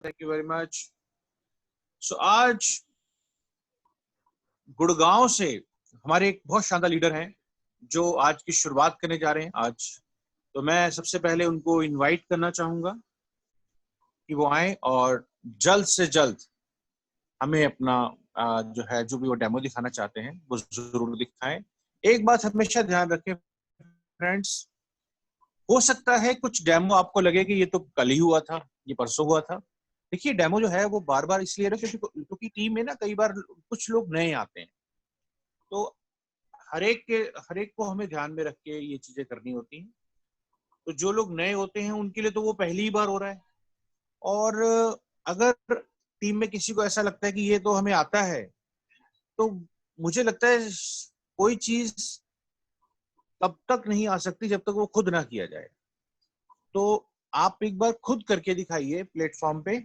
Thank you very much. So आज गुड़गांव से हमारे एक बहुत शानदार लीडर हैं जो आज की शुरुआत करने जा रहे हैं आज। तो मैं सबसे पहले उनको इनवाइट करना चाहूंगा कि वो आए और जल्द से जल्द हमें अपना जो है जो भी वो डेमो दिखाना चाहते हैं वो जरूर दिखाएं। एक बात हमेशा ध्यान रखें फ्रेंड्स, हो सकता है कुछ डेमो आपको लगे कि ये तो कल ही हुआ था, ये परसों हुआ था। देखिए डेमो जो है वो बार बार इसलिए क्योंकि टीम में ना कई बार कुछ लोग नए आते हैं, तो हर एक को हमें ध्यान में रख के ये चीजें करनी होती हैं। तो जो लोग नए होते हैं उनके लिए तो वो पहली ही बार हो रहा है, और अगर टीम में किसी को ऐसा लगता है कि ये तो हमें आता है, तो मुझे लगता है कोई चीज तब तक नहीं आ सकती जब तक वो खुद ना किया जाए। तो आप एक बार खुद करके दिखाइए प्लेटफॉर्म पे,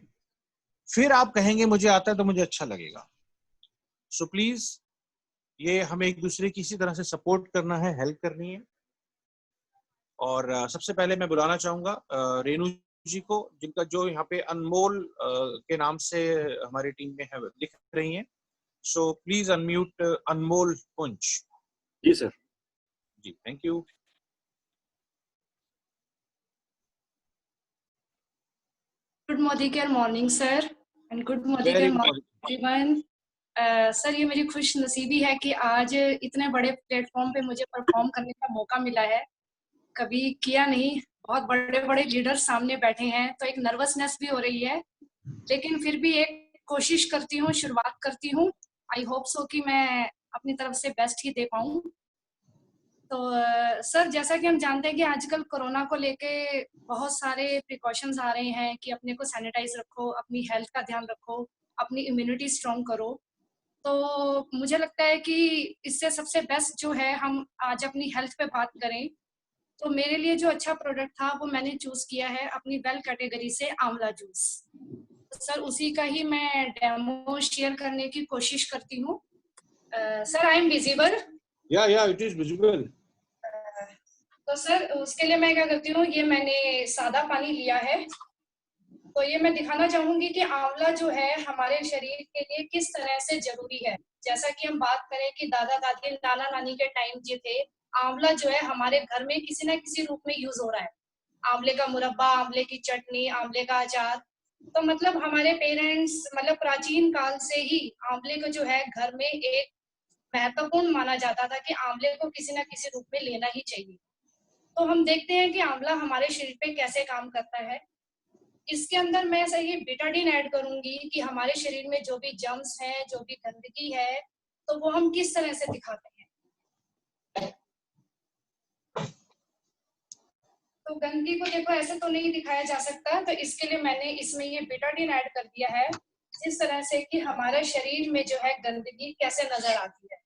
फिर आप कहेंगे मुझे आता है तो मुझे अच्छा लगेगा। सो प्लीज ये हमें एक दूसरे की इसी तरह से सपोर्ट करना है, हेल्प करनी है। और सबसे पहले मैं बुलाना चाहूंगा रेनू जी को, जिनका जो यहाँ पे अनमोल के नाम से हमारी टीम में है लिख रही हैं। So please unmute Anmol Punchh. जी सर। जी thank you. Good morning sir and good morning everyone. Sir ये मेरी खुश नसीबी है कि आज इतने बड़े प्लेटफॉर्म पे मुझे परफॉर्म करने का मौका मिला है। कभी किया नहीं, बहुत बड़े बड़े लीडर सामने बैठे हैं तो एक नर्वसनेस भी हो रही है, लेकिन फिर भी एक कोशिश करती हूँ, शुरुआत करती हूँ। आई होप सो कि मैं अपनी तरफ से बेस्ट ही दे पाऊँ। तो सर जैसा कि हम जानते हैं कि आजकल कोरोना को लेके बहुत सारे प्रिकॉशंस आ रहे हैं कि अपने को सैनिटाइज रखो, अपनी हेल्थ का ध्यान रखो, अपनी इम्यूनिटी स्ट्रॉन्ग करो। तो मुझे लगता है कि इससे सबसे बेस्ट जो है हम आज अपनी हेल्थ पे बात करें। तो मेरे लिए जो अच्छा प्रोडक्ट था वो मैंने चूज किया है अपनी वेल कैटेगरी से आंवला जूस। तो सर उसी का ही मैं डेमो शेयर करने की कोशिश करती हूँ। Sir I am visible? या इट इज विजिबल। तो सर उसके लिए मैं क्या करती हूँ, ये मैंने सादा पानी लिया है। तो ये मैं दिखाना चाहूंगी कि आंवला जो है हमारे शरीर के लिए किस तरह से जरूरी है। जैसा कि हम बात करें कि दादा दादी नाना नानी के टाइम जो थे, आंवला जो है हमारे घर में किसी ना किसी रूप में यूज हो रहा है। आंवले का मुरब्बा, आंवले की चटनी, आंवले का अचार। तो मतलब हमारे पेरेंट्स मतलब प्राचीन काल से ही आंवले को जो है घर में एक महत्वपूर्ण माना जाता था कि आंवले को किसी ना किसी रूप में लेना ही चाहिए। तो हम देखते हैं कि आंवला हमारे शरीर पे कैसे काम करता है। इसके अंदर मैं सही बेटाडीन ऐड करूंगी कि हमारे शरीर में जो भी जर्म्स हैं, जो भी गंदगी है, तो वो हम किस तरह से दिखाते हैं। तो गंदगी को देखो ऐसे तो नहीं दिखाया जा सकता, तो इसके लिए मैंने इसमें ये बेटाडीन ऐड कर दिया है, जिस तरह से कि हमारे शरीर में जो है गंदगी कैसे नजर आती है।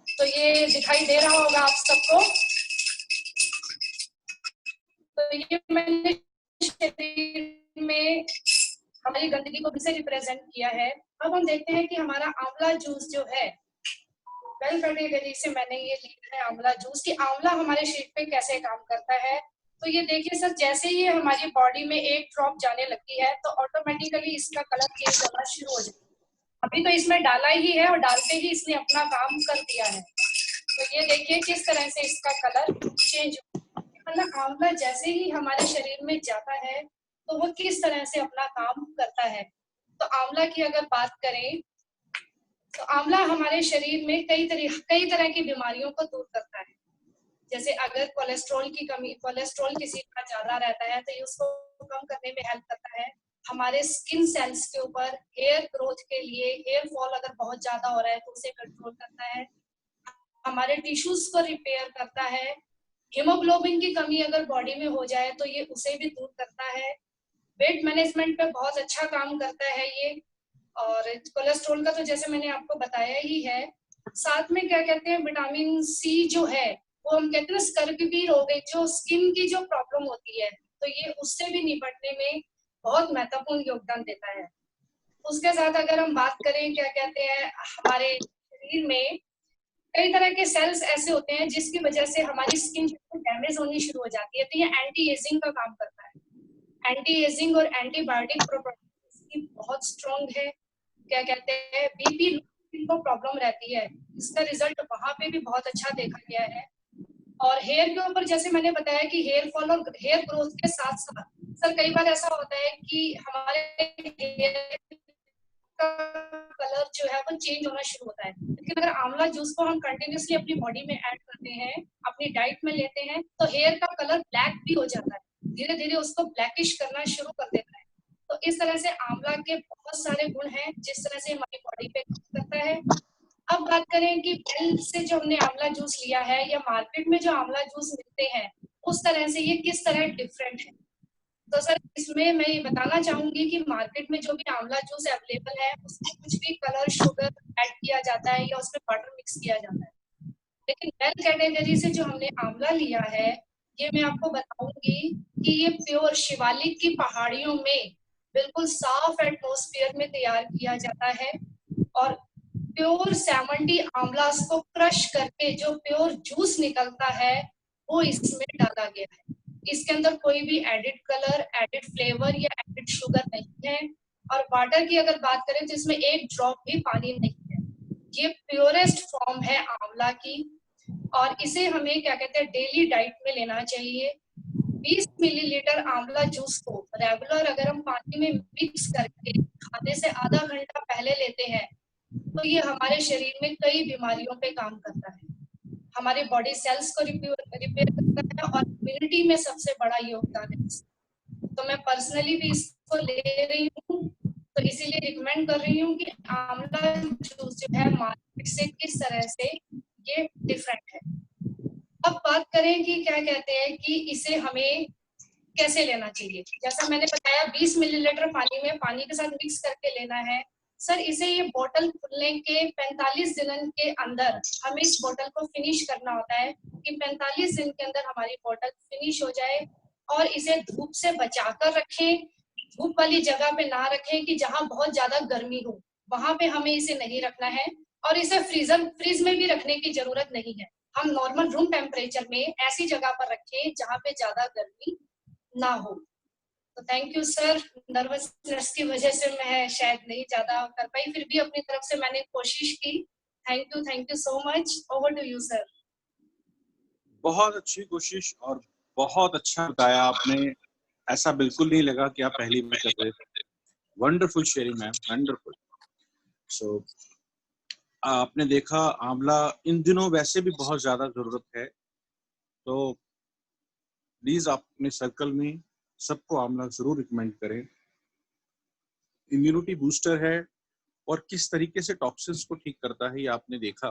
तो ये दिखाई दे रहा होगा आप सबको। तो ये मैंने शरीर में हमारी गंदगी को भी से रिप्रेजेंट किया है। अब हम देखते हैं कि हमारा आंवला जूस जो है वेल कैटेगरी से मैंने ये लिखा है आंवला जूस कि आंवला हमारे शरीर पे कैसे काम करता है। तो ये देखिए सर, जैसे ही हमारी बॉडी में एक ड्रॉप जाने लगती है तो ऑटोमेटिकली इसका कलर चेंज होना शुरू हो जाता है। अभी तो इसमें डाला ही है और डालते ही इसने अपना काम कर दिया है। तो ये देखिए किस तरह से इसका कलर चेंज, मतलब आंवला जैसे ही हमारे शरीर में जाता है तो वो किस तरह से अपना काम करता है। तो आंवला की अगर बात करें तो आंवला हमारे शरीर में कई तरह की बीमारियों को दूर करता है। जैसे अगर कोलेस्ट्रॉल की कमी, कोलेस्ट्रॉल किसी का ज्यादा रहता है तो ये उसको कम करने में हेल्प करता है। हमारे स्किन सेल्स के ऊपर हेयर ग्रोथ के लिए, हेयर फॉल अगर बहुत ज्यादा हो रहा है तो उसे कंट्रोल करता है। हमारे टिश्यूज को रिपेयर करता है। हीमोग्लोबिन की कमी अगर बॉडी में हो जाए तो ये उसे भी दूर करता है। वेट मैनेजमेंट पे बहुत अच्छा काम करता है ये। और कोलेस्ट्रॉल का तो जैसे मैंने आपको बताया ही है। साथ में क्या कहते हैं, विटामिन सी जो है वो हम कहते हैं स्कर्वी रोग, जो स्किन की जो प्रॉब्लम होती है, तो ये उससे भी निपटने में बहुत महत्वपूर्ण योगदान देता है। उसके साथ अगर हम बात करें क्या कहते हैं, हमारे शरीर में कई तरह के सेल्स ऐसे होते हैं जिसकी वजह से हमारी स्किन डैमेज होनी शुरू हो जाती है, तो ये एंटी एजिंग का काम करता है। एंटी एजिंग और एंटीबायोटिक प्रॉपर्टीज बहुत स्ट्रॉन्ग है, क्या कहते हैं बीपी को प्रॉब्लम रहती है, इसका रिजल्ट वहां पे भी बहुत अच्छा देखा गया है। और हेयर के ऊपर जैसे मैंने बताया कि हेयर फॉल और हेयर ग्रोथ के साथ साथ सर कई बार ऐसा होता है कि हमारे हेयर का कलर जो है वो चेंज होना शुरू होता है, लेकिन अगर आंवला जूस को हम कंटिन्यूसली अपनी बॉडी में ऐड करते हैं, अपनी डाइट में लेते हैं, तो हेयर का कलर ब्लैक भी हो जाता है, धीरे धीरे उसको ब्लैकिश करना शुरू कर देता है। तो इस तरह से आंवला के बहुत सारे गुण हैं जिस तरह से हमारी बॉडी पे काम करता है। अब बात करें कि वेल से जो हमने आंवला जूस लिया है या मार्केट में जो आंवला जूस मिलते हैं उस तरह से ये किस तरह डिफरेंट है। तो सर इसमें मैं ये बताना चाहूंगी कि मार्केट में जो भी आंवला जूस अवेलेबल है उसमें कुछ भी कलर शुगर ऐड किया जाता है या उसमें वाटर मिक्स किया जाता है, लेकिन वेल कैटेगरी से जो हमने आंवला लिया है ये मैं आपको बताऊंगी कि ये प्योर शिवालिक की पहाड़ियों में बिल्कुल साफ एटमॉस्फेयर में तैयार किया जाता है और प्योर सैमंडी आंवला को क्रश करके जो प्योर जूस निकलता है वो इसमें डाला गया है। इसके अंदर कोई भी एडिड कलर, एडिड फ्लेवर या एडिड शुगर नहीं है। और वाटर की अगर बात करें तो इसमें एक ड्रॉप भी पानी नहीं है। ये प्योरेस्ट फॉर्म है आंवला की और इसे हमें क्या कहते हैं डेली डाइट में लेना चाहिए। 20 मिलीलीटर आंवला जूस को रेगुलर अगर हम पानी में मिक्स करके खाने से आधा घंटा पहले लेते हैं तो ये हमारे शरीर में कई बीमारियों पे काम करता है, हमारे बॉडी सेल्स को रिपेयर करता है और इम्यूनिटी में सबसे बड़ा योगदान है। तो मैं पर्सनली भी इसको ले रही हूँ, तो इसीलिए रिकमेंड कर रही हूँ कि आंवला जूस जो है मार्केट से किस तरह से ये डिफरेंट है। अब बात करें कि क्या कहते हैं कि इसे हमें कैसे लेना चाहिए। जैसा मैंने बताया 20 मिलीलीटर पानी में पानी के साथ मिक्स करके लेना है। सर इसे ये बोतल खुलने के 45 दिन के अंदर हमें इस बोतल को फिनिश करना होता है कि 45 दिन के अंदर हमारी बोतल फिनिश हो जाए और इसे धूप से बचाकर रखें। धूप वाली जगह पे ना रखें कि जहाँ बहुत ज्यादा गर्मी हो, वहां पे हमें इसे नहीं रखना है और इसे फ्रीज में भी रखने की जरूरत नहीं है। हम नॉर्मल रूम टेम्परेचर में ऐसी जगह पर रखें जहाँ पे ज्यादा गर्मी ना हो। तो थैंक यू सर, नर्वसनेस की वजह से मैं शायद नहीं ज्यादा कर पाई, फिर भी अपनी तरफ से मैंने कोशिश की। Thank you so much. Over to you sir. बहुत अच्छी कोशिश और बहुत अच्छा बताया आपने, ऐसा बिल्कुल नहीं लगा कि आप पहली बार कर रहे थे। Wonderful sharing ma'am, wonderful. So आपने देखा आंवला इन दिनों वैसे भी बहुत ज्यादा जरूरत है, तो प्लीज आप अपने सर्कल में सबको आंवला जरूर रिकमेंड करें। इम्यूनिटी बूस्टर है और किस तरीके से टॉक्सिन्स को ठीक करता है ये आपने देखा।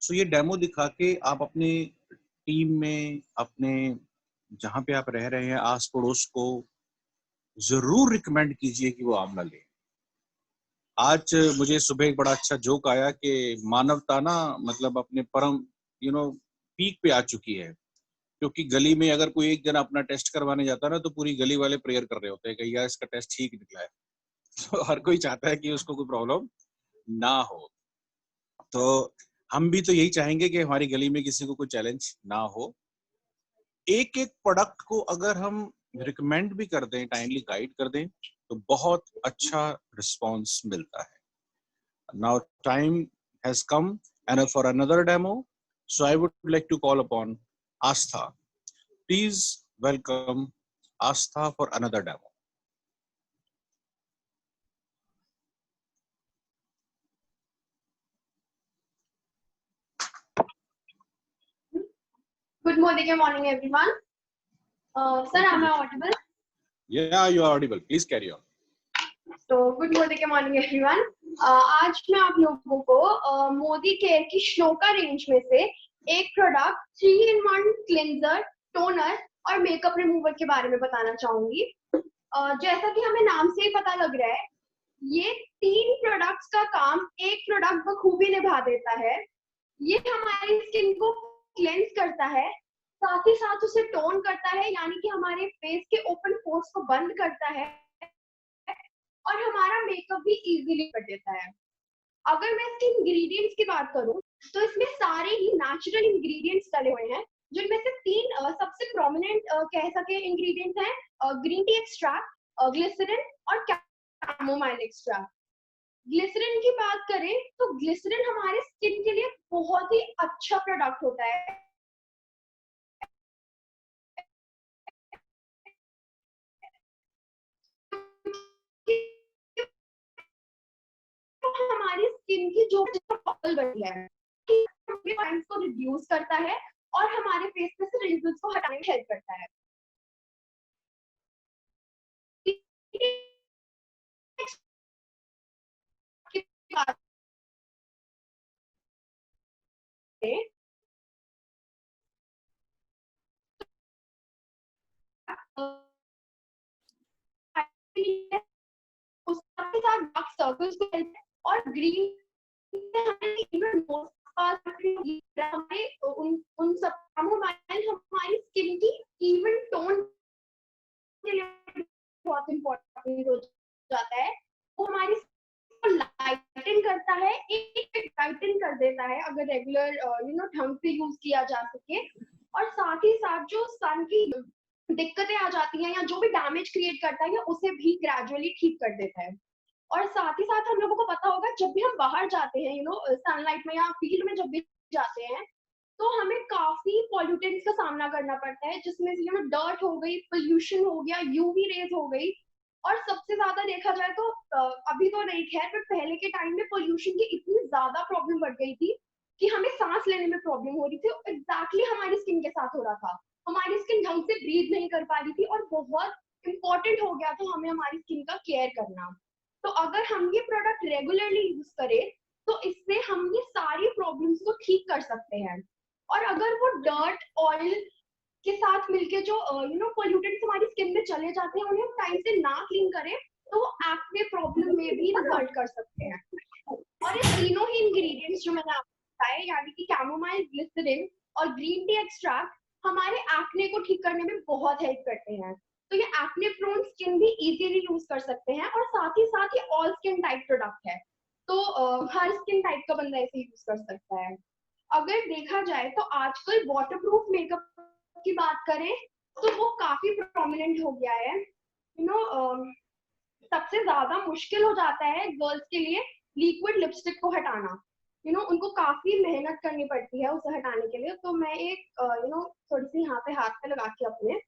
सो ये डेमो दिखा के आप अपने टीम में, अपने जहाँ पे आप रह रहे हैं आस पड़ोस को जरूर रिकमेंड कीजिए कि वो आंवला ले। आज मुझे सुबह एक बड़ा अच्छा जोक आया कि मानवता ना मतलब अपने परम पीक पे आ चुकी है, क्योंकि गली में अगर कोई एक जना अपना टेस्ट करवाने जाता है ना तो पूरी गली वाले प्रेयर कर रहे होते हैं कि यार इसका टेस्ट ठीक निकला है। तो हर कोई चाहता है कि उसको कोई प्रॉब्लम ना हो। तो हम भी तो यही चाहेंगे कि हमारी गली में किसी को कोई चैलेंज ना हो। एक एक प्रोडक्ट को अगर हम रिकमेंड भी कर दें, टाइमली गाइड कर दें, तो बहुत अच्छा रिस्पॉन्स मिलता है। Now time has come and for another demo, so I would like to call upon Astha. Please welcome Astha for another demo. Good morning everyone. Sir, am I audible? Yeah, you are audible. Please carry on. तो good morning everyone. आज मैं आप लोगों को Modi care की shloka range में से एक प्रोडक्ट 3-in-1 क्लिंजर, टोनर और मेकअप रिमूवर के बारे में बताना चाहूंगी। जैसा कि हमें नाम से ही पता लग रहा है, ये 3 प्रोडक्ट्स का काम एक प्रोडक्ट बखूबी निभा देता है। ये हमारी स्किन को क्लेंस करता है, साथ ही साथ उसे टोन करता है, यानी कि हमारे फेस के ओपन पोर्स को बंद करता है और हमारा मेकअप भी इजीली कर देता है। अगर मैं इसके इंग्रेडिएंट्स की बात करूं तो इसमें सारे ही नेचुरल इंग्रेडिएंट्स डले हुए हैं, जिनमें से 3 सबसे प्रोमिनेंट कह सके इंग्रेडिएंट्स हैं ग्रीन टी एक्सट्रैक्ट, ग्लिसरीन और कैमोमाइल एक्सट्रैक्ट। ग्लिसरीन की बात करें तो ग्लिसरीन हमारे स्किन के लिए बहुत ही अच्छा प्रोडक्ट होता है। तो हमारी स्किन की जो बबल बढ़ती है को रिड्यूस करता है और हमारे फेस पे से रिंकल्स को हटाने में हेल्प करता है। उसके साथ डार्क सर्कल्स को हेल्प और ग्रीन हमारे उन सब हमारी स्किन की इवन टोन के लिए बहुत इम्पोर्टेंट हो जाता है। वो हमारी लाइटन करता है, एक लाइटन कर देता है अगर रेगुलर ढंग से यूज किया जा सके। और साथ ही साथ जो सन की दिक्कतें आ जाती हैं या जो भी डैमेज क्रिएट करता है उसे भी ग्रेजुअली ठीक कर देता है। और साथ ही साथ हम लोगों को पता होगा जब भी हम बाहर जाते हैं सनलाइट में या फील्ड में जब भी जाते हैं तो हमें काफी पॉल्यूटेंट्स का सामना करना पड़ता है, जिसमें डर्ट हो गई, पोल्यूशन हो गया, यूवी रेज हो गई। और सबसे ज्यादा देखा जाए तो अभी तो नहीं खैर, पर पहले के टाइम में पोल्यूशन की इतनी ज्यादा प्रॉब्लम बढ़ गई थी कि हमें सांस लेने में प्रॉब्लम हो रही थी। एग्जैक्टली हमारी स्किन के साथ हो रहा था, हमारी स्किन ढंग से ब्रीथ नहीं कर पा रही थी और बहुत इंपॉर्टेंट हो गया था हमें हमारी स्किन का केयर करना। तो अगर हम ये प्रोडक्ट रेगुलरली यूज करें तो इससे हम ये सारी प्रॉब्लम्स को ठीक कर सकते हैं। और अगर वो डर्ट ऑयल के साथ मिलके जो पोल्यूटेंट्स हमारी स्किन में चले जाते हैं उन्हें हम टाइम से ना क्लीन करें तो वो एक्ने प्रॉब्लम में भी रिजल्ट कर सकते हैं। और ये तीनों ही इंग्रेडिएंट्स जो मैंने आपको बताए यानी कि कैमोमाइल, ग्लिसरीन और ग्रीन टी एक्सट्रैक्ट हमारे एक्ने को ठीक करने में बहुत हेल्प करते हैं। तो ये एक्ने प्रोन स्किन भी इजीली यूज कर सकते हैं और साथ ही साथ ये ऑल स्किन टाइप प्रोडक्ट है, तो हर स्किन टाइप का बंदा इसे यूज कर सकता है। अगर देखा जाए तो आजकल वाटरप्रूफ मेकअप की बात करें तो वो काफी प्रोमिनेंट हो गया है। सबसे ज्यादा मुश्किल हो जाता है गर्ल्स के लिए लिक्विड लिपस्टिक को हटाना। उनको काफी मेहनत करनी पड़ती है उसे हटाने के लिए। तो मैं एक थोड़ी सी यहाँ पे हाथ पे लगा के अपने,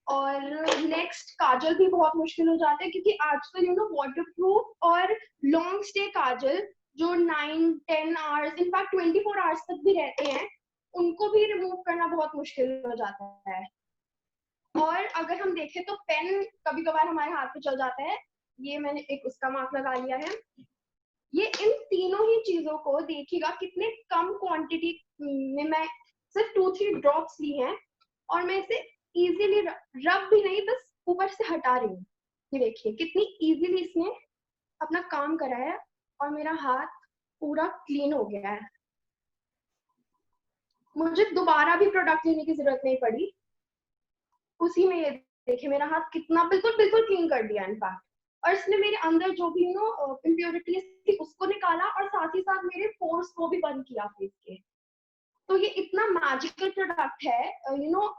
और नेक्स्ट काजल भी बहुत मुश्किल हो जाता है क्योंकि आजकल वाटरप्रूफ और लॉन्ग स्टे काजल जो 9-10 आवर्स इनफैक्ट 24 आवर्स तक भी रहते हैं उनको भी रिमूव करना बहुत मुश्किल हो जाता है। और अगर हम देखें तो पेन कभी कभार हमारे हाथ पे चल जाता है, ये मैंने एक उसका मार्क लगा लिया है। ये इन तीनों ही चीजों को देखिएगा कितने कम क्वांटिटी में मैं सिर्फ 2-3 ड्रॉप्स ली हैं और मैं इसे इजीली रब भी नहीं बस ऊपर से हटा रही हूँ। ये देखिए कितनी इजीली इसने अपना काम करा है और मेरा हाथ पूरा क्लीन हो गया है। मुझे दोबारा भी प्रोडक्ट लेने की जरूरत नहीं पड़ी, उसी में ये देखिए मेरा हाथ कितना बिल्कुल बिल्कुल क्लीन कर दिया इनफैक्ट। और इसने मेरे अंदर जो भी इम्प्योरिटीज थी उसको निकाला और साथ ही साथ मेरे पोर्स को भी बंद किया फेस के। तो ये इतना मैजिकल प्रोडक्ट है,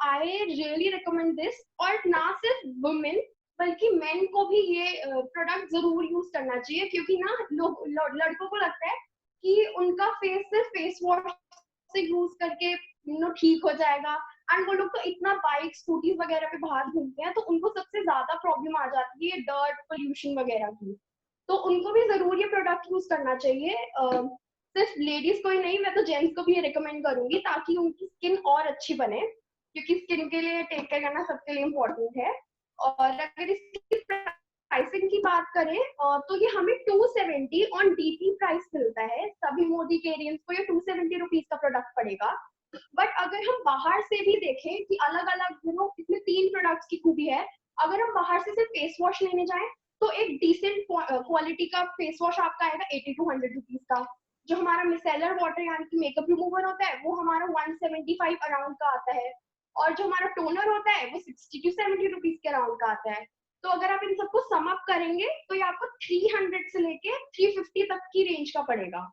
आई रियली रिकमेंड दिस। और ना सिर्फ वुमेन बल्कि मेन को भी ये प्रोडक्ट जरूर यूज करना चाहिए क्योंकि ना लड़कों को लगता है कि उनका फेस सिर्फ फेस वॉश से यूज करके ठीक हो जाएगा। एंड वो लोग तो इतना बाइक स्कूटी वगैरह पे बाहर घूमते हैं तो उनको सबसे ज्यादा प्रॉब्लम आ जाती है डर्ट पोल्यूशन वगैरह की। तो उनको भी जरूर ये प्रोडक्ट यूज करना चाहिए। सिर्फ लेडीज को ही नहीं, मैं तो जेंट्स को भी ये रिकमेंड करूंगी ताकि उनकी स्किन और अच्छी बने क्योंकि स्किन के लिए टेक केयर करना सबके लिए इम्पोर्टेंट है। और अगर इसकी प्राइसिंग की बात करें तो ये हमें 270 ऑन डीपी प्राइस मिलता है। सभी मोदी के एरियंस को ये 270 रुपीज का प्रोडक्ट पड़ेगा। बट अगर हम बाहर से भी देखें कि अलग अलग इसमें 3 प्रोडक्ट्स की खूबी है। अगर हम बाहर से सिर्फ फेस वॉश लेने जाएं तो एक डिसेंट क्वालिटी का फेस वॉश आपका आएगा 80 to 100 रुपीज का। जो हमारा मिसेलर वाटर यानी कि मेकअप रिमूवर होता है वो हमारा 175 अराउंड का आता है और जो हमारा टोनर होता है वो 60 to 70 रुपीज के अराउंड का आता है। तो अगर आप इन सबको सम अप करेंगे तो ये आपको 300 से लेके 350 तक की रेंज का पड़ेगा।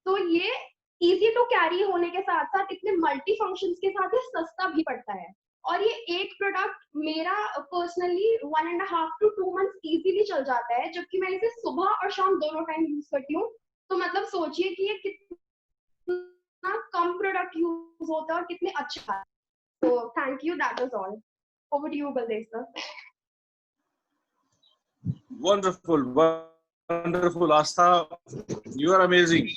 तो ये इजी टू कैरी होने के साथ साथ इतने मल्टी फंक्शंस के साथ ये सस्ता भी पड़ता है। और ये एक प्रोडक्ट मेरा पर्सनली 1.5 to 2 months इजीली चल जाता है, जबकि मैं इसे सुबह और शाम दोनों टाइम यूज करती हूँ। तो मतलब सोचिए कि ये कितना कम प्रोडक्ट यूज होता है और कितने अच्छा है। तो thank you, that was all. Over to you Baldev sir. Wonderful wonderful Aastha, you are amazing.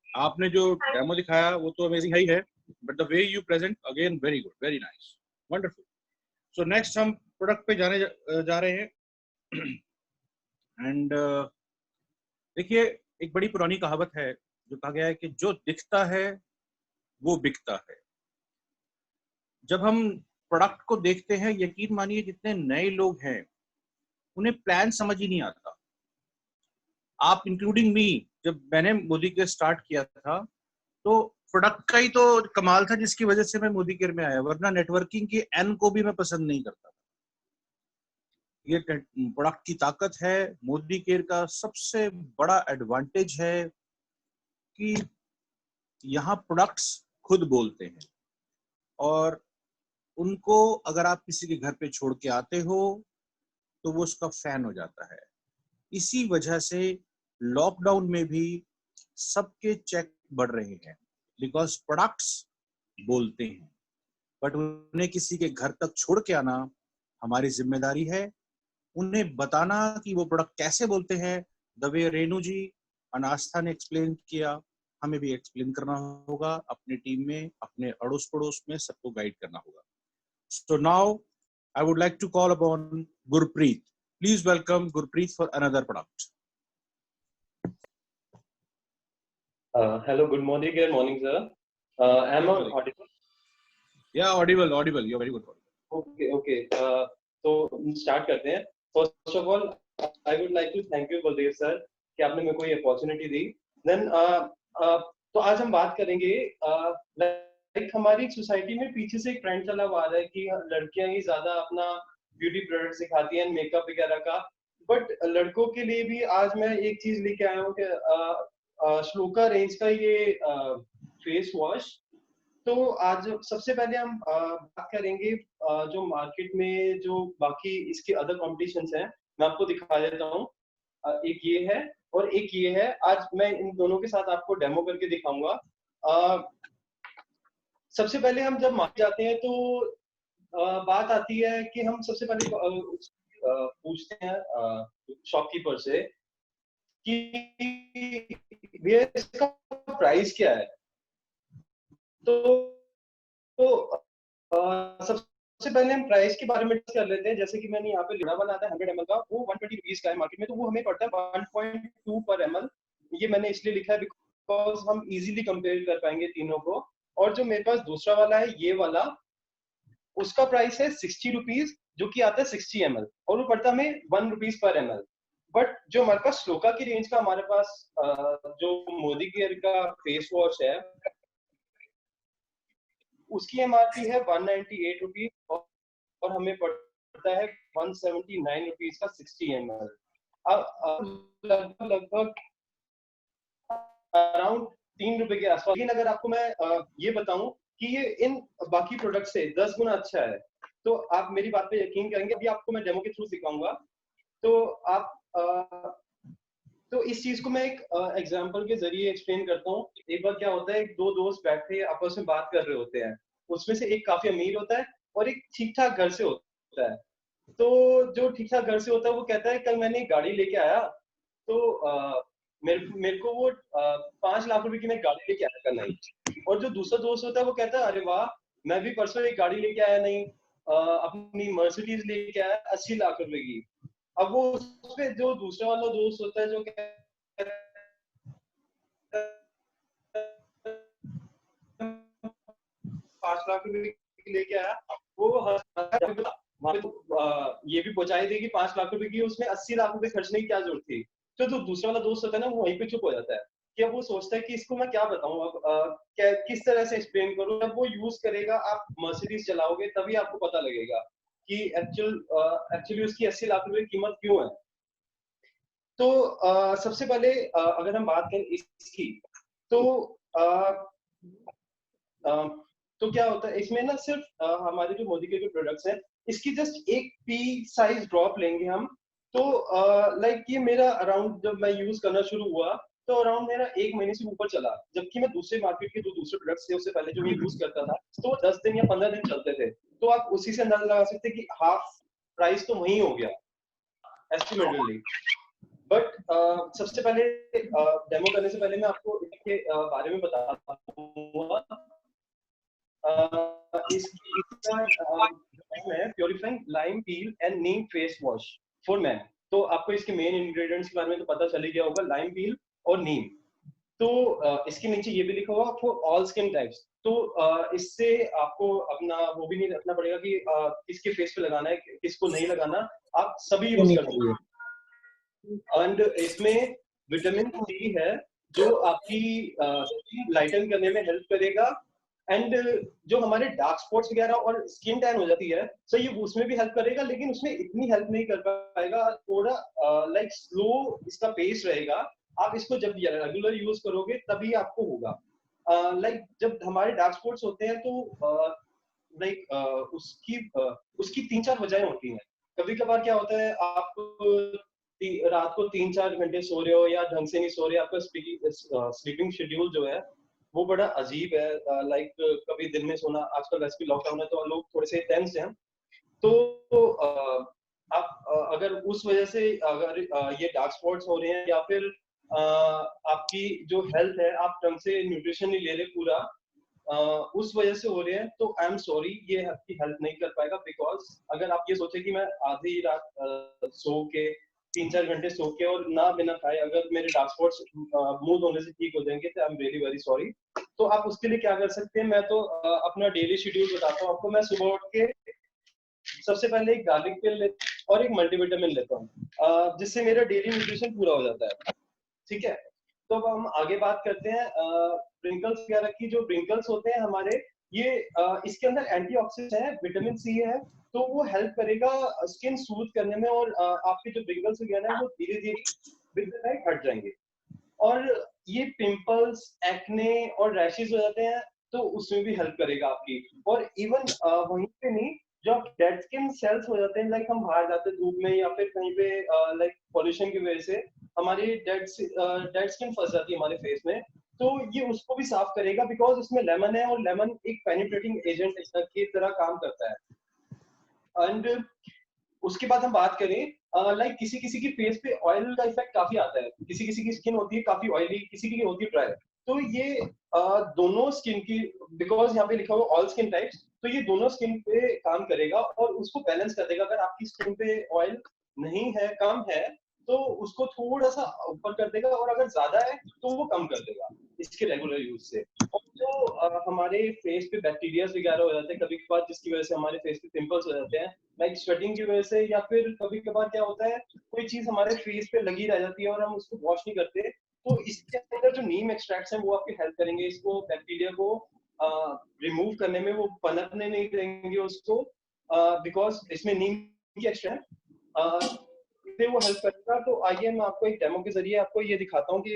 आपने जो डेमो दिखाया वो तो अमेजिंग है ही है, but the way you present again very good, very nice, wonderful. So next हम प्रोडक्ट पे जाने जा रहे हैं। एंड देखिए, एक बड़ी पुरानी कहावत है जो कहा गया है कि जो दिखता है वो बिकता है। जब हम प्रोडक्ट को देखते हैं, यकीन मानिए जितने नए लोग हैं उन्हें प्लान समझ ही नहीं आता। आप इंक्लूडिंग मी, जब मैंने मोदी केयर स्टार्ट किया था तो प्रोडक्ट का ही तो कमाल था जिसकी वजह से मैं मोदी केयर में आया, वरना नेटवर्किंग की एन को भी मैं पसंद नहीं करता। ये प्रोडक्ट की ताकत है। मोदी केयर का सबसे बड़ा एडवांटेज है कि यहाँ प्रोडक्ट्स खुद बोलते हैं, और उनको अगर आप किसी के घर पे छोड़ के आते हो तो वो उसका फैन हो जाता है। इसी वजह से लॉकडाउन में भी सबके चेक बढ़ रहे हैं, बिकॉज प्रोडक्ट्स बोलते हैं। बट उन्हें किसी के घर तक छोड़ के आना हमारी जिम्मेदारी है, उन्हें बताना कि वो प्रोडक्ट कैसे बोलते हैं। द वे रेणु जी और आस्था ने एक्सप्लेन किया, हमें भी एक्सप्लेन करना होगा अपने टीम में, अपने अड़ोस पड़ोस में सबको गाइड करना होगा। So now I would like to call upon Gurpreet. Please welcome Gurpreet for another product. Hello, good morning. Good morning, sir. Am I audible? Yeah, audible. You're very good. Okay. तो start करते हैं. First of all, I would like to thank you, Baldev sir, कि आपने मेरे को ये opportunity दी. Then तो आज हम बात करेंगे like हमारी सोसाइटी में पीछे से एक ट्रेंड चला हुआ है कि लड़कियां ही ज्यादा अपना ब्यूटी प्रोडक्ट सिखाती हैं, मेकअप वगैरह का, बट लड़कों के लिए भी आज मैं एक चीज लेके आया हूँ कि श्लोका रेंज का ये फेस वॉश। तो आज सबसे पहले हम बात करेंगे जो मार्केट में जो बाकी इसके अदर कॉम्पिटिशन्स हैं, मैं आपको दिखा देता हूँ। एक ये है और एक ये है। आज मैं इन दोनों के साथ आपको डेमो करके दिखाऊंगा। सबसे पहले हम जब मार्केट जाते हैं तो बात आती है कि हम सबसे पहले पूछते हैं शॉपकीपर से कि भैया इसका प्राइस क्या है। तो सबसे पहले हम प्राइस के बारे में डिस्कस कर लेते हैं। जैसे कि मैंने यहाँ पे लिड़ा बनाता है 100 ml का, वो 120 रुपीज का है मार्केट में, तो वो हमें पड़ता है 1.2 पर ml। ये मैंने इसलिए लिखा है बिकॉज हम इजीली कंपेयर कर पाएंगे तीनों को। और जो मेरे पास दूसरा वाला है, ये वाला, उसका प्राइस है 60 रुपीज, जो कि आता है 60 ml, और वो पड़ता है हमें 1 रुपीज पर ml। बट जो हमारे पास श्लोका की रेंज का, हमारे पास जो मोदी केयर का फेस वॉश है, उसकी एमआरपी है 198 रुपीज और हमें पड़ता है 179 रुपीज का 60 ml। अब लगभग अराउंड 3 रुपए के आसपास। लेकिन अगर आपको मैं ये बताऊं कि ये इन बाकी प्रोडक्ट से 10 गुना अच्छा है, तो आप मेरी बात पे यकीन करेंगे। अभी आपको मैं डेमो के थ्रू सिखाऊंगा, तो आप तो इस चीज को मैं एक एग्जांपल के जरिए एक्सप्लेन करता हूँ। एक बार क्या होता है, एक दो दोस्त बैठे आपस में बात कर रहे होते हैं, उसमें से एक काफी अमीर होता है और एक ठीक ठाक घर से होता है। तो जो ठीक ठाक घर से होता है वो कहता है, कल मैंने एक गाड़ी लेके आया, तो मेरे को वो 5 लाख रुपए की मैं गाड़ी लेके आया कल नहीं। और जो दूसरा दोस्त होता है वो कहता है, अरे वाह, मैं भी परसों एक गाड़ी लेके आया नहीं, अपनी मर्सिडीज लेके आया 80 लाख रुपए की। अब वो उसपे जो दूसरा वाला दोस्त होता है जो 5 लाख रुपए लेके आया, वो ये भी पहुंचाई देगी 5 लाख रुपए की, उसमें 80 लाख रुपए खर्चने की क्या जरूरत थी। तो जो दूसरा वाला दोस्त होता है ना, वो वहीं पे चुप हो जाता है कि अब वो सोचता है कि इसको मैं क्या बताऊं, अब किस तरह से एक्सप्लेन करूं। जब वो यूज करेगा, आप मर्सिडीज चलाओगे, तभी आपको पता लगेगा कि एक्चुअली उसकी 80 लाख रुपए कीमत क्यों है। तो सबसे पहले अगर हम बात करें इसकी, तो तो क्या होता है इसमें ना, सिर्फ हमारे जो मोदी के प्रोडक्ट्स हैं इसकी जस्ट एक पी साइज ड्रॉप लेंगे हम, तो लाइक ये मेरा अराउंड, जब मैं यूज करना शुरू हुआ तो अराउंड मेरा 1 महीने से ऊपर चला, जबकि मैं दूसरे मार्केट के जो दूसरे प्रोडक्ट्स थे उससे पहले जो मैं यूज करता था तो 10 दिन या 15 दिन चलते थे। तो आप उसी से अंदाजा लगा सकते हैं कि हाफ प्राइस तो वही हो गया एस्टिमेटेडली। बट सबसे पहले डेमो करने से पहले मैं आपको इसके बारे में बताता हूँ। इसका नाम है purifying lime peel and Neem face wash for man. तो आपको इसके मेन इंग्रेडिएंट्स के बारे में तो पता चल ही गया होगा, लाइम पील और नीम। तो इसके नीचे ये भी लिखा हुआ फॉर ऑल स्किन टाइप्स। तो इससे आपको अपना वो भी नहीं रखना पड़ेगा कि किसके फेस पे लगाना है किसको नहीं लगाना, आप सभी यूज कर सकते हैं। एंड इसमें विटामिन सी है जो आपकी स्किन लाइटन करने में हेल्प करेगा। एंड जो हमारे डार्क स्पॉट्स वगैरह और स्किन टैन हो जाती है, सो ये उसमें भी हेल्प करेगा, लेकिन उसमें इतनी हेल्प नहीं कर पाएगा, थोड़ा लाइक स्लो इसका पेस रहेगा। आप इसको जब रेगुलर यूज करोगे तभी आपको होगा। लाइक जब हमारे डार्क स्पॉट्स होते हैं तो लाइक उसकी 3-4 वजहें होती हैं। कभी कभार क्या होता है, आप रात को 3-4 घंटे सो रहे हो या ढंग से नहीं सो रहे, आपका स्लीपिंग शेड्यूल जो है वो बड़ा अजीब है। लाइक कभी दिन में सोना, आजकल वैसे भी लॉकडाउन है तो लोग थोड़े से टेंस हैं, तो आप अगर उस वजह से अगर ये डार्क स्पॉट्स हो रहे हैं या फिर आपकी जो हेल्थ है, आप ढंग से न्यूट्रिशन नहीं ले रहे पूरा, उस वजह से हो रहे हैं, तो आई एम सॉरी, ये आपकी हेल्प नहीं कर पाएगा। बिकॉज अगर आप ये सोचे कि मैं आधी रात सो के 3-4 घंटे सो के और ना बिना खाए अगर मेरे डार्क स्पॉट्स मुंह धोने से ठीक हो जाएंगे, तो I am really very sorry. तो आप उसके लिए क्या कर सकते हैं, मैं तो अपना डेली शेड्यूल बताता हूँ आपको। मैं सुबह उठ के सबसे पहले एक गार्लिक पिल लेता हूँ और एक मल्टीविटामिन लेता हूँ, जिससे मेरा डेली न्यूट्रिशन पूरा हो जाता है। ठीक है, तो अब हम आगे बात करते हैं ब्रिंकल्स वगैरह की। जो ब्रिंकल्स होते हैं हमारे, ये इसके अंदर एंटीऑक्सीडेंट है, विटामिन सी है, तो वो हेल्प करेगा स्किन सूथ करने में, और आपके जो ब्रिंकल्स वगैरह है वो धीरे धीरे विद द टाइम हट जाएंगे। और ये पिंपल्स, एक्ने और रैशेस हो जाते हैं तो उसमें भी हेल्प करेगा आपकी। और इवन वहीं पे नहीं, जो डेड स्किन सेल्स हो जाते हैं, लाइक हम बाहर जाते हैं धूप में या फिर कहीं पे लाइक पॉल्यूशन की वजह से हमारी डेड स्किन फंस जाती है हमारे फेस में, तो ये उसको भी साफ करेगा, बिकॉज इसमें लेमन है और लेमन एक पेनिट्रेटिंग एजेंट की तरह काम करता है। एंड उसके बाद हम बात करें, लाइक किसी किसी की फेस पे ऑयल का इफेक्ट काफी आता है, किसी किसी की स्किन होती है काफी ऑयली, किसी की होती है ड्राई। तो ये दोनों स्किन की, बिकॉज यहाँ पे लिखा हुआ ऑल स्किन टाइप्स, तो ये दोनों स्किन पे काम करेगा और उसको बैलेंस कर देगा। अगर आपकी स्किन पे ऑयल नहीं है, कम है, तो उसको थोड़ा सा ऊपर कर देगा, और अगर ज्यादा है तो वो कम कर देगा इसके रेगुलर यूज से। और जो हमारे फेस पे बैक्टीरिया वगैरह हो जाते हैं कभी कभार, जिसकी वजह से हमारे फेस पे पिंपल्स हो जाते हैं, लाइक स्वेटिंग की वजह से, या फिर कभी कभार क्या होता है कोई चीज हमारे फेस पे लगी रह जाती है और हम उसको वॉश नहीं करते, तो इसके अंदर जो नीम एक्सट्रैक्ट्स हैं वो आपकी हेल्प करेंगे इसको, बैक्टीरिया को रिमूव करने में, वो पनपने नहीं देंगे उसको, बिकॉज इसमें नीम की एक्सट्रैक्ट से वो हेल्प करेगा। तो आइए मैं आपको एक डेमो के जरिए आपको ये दिखाता हूँ कि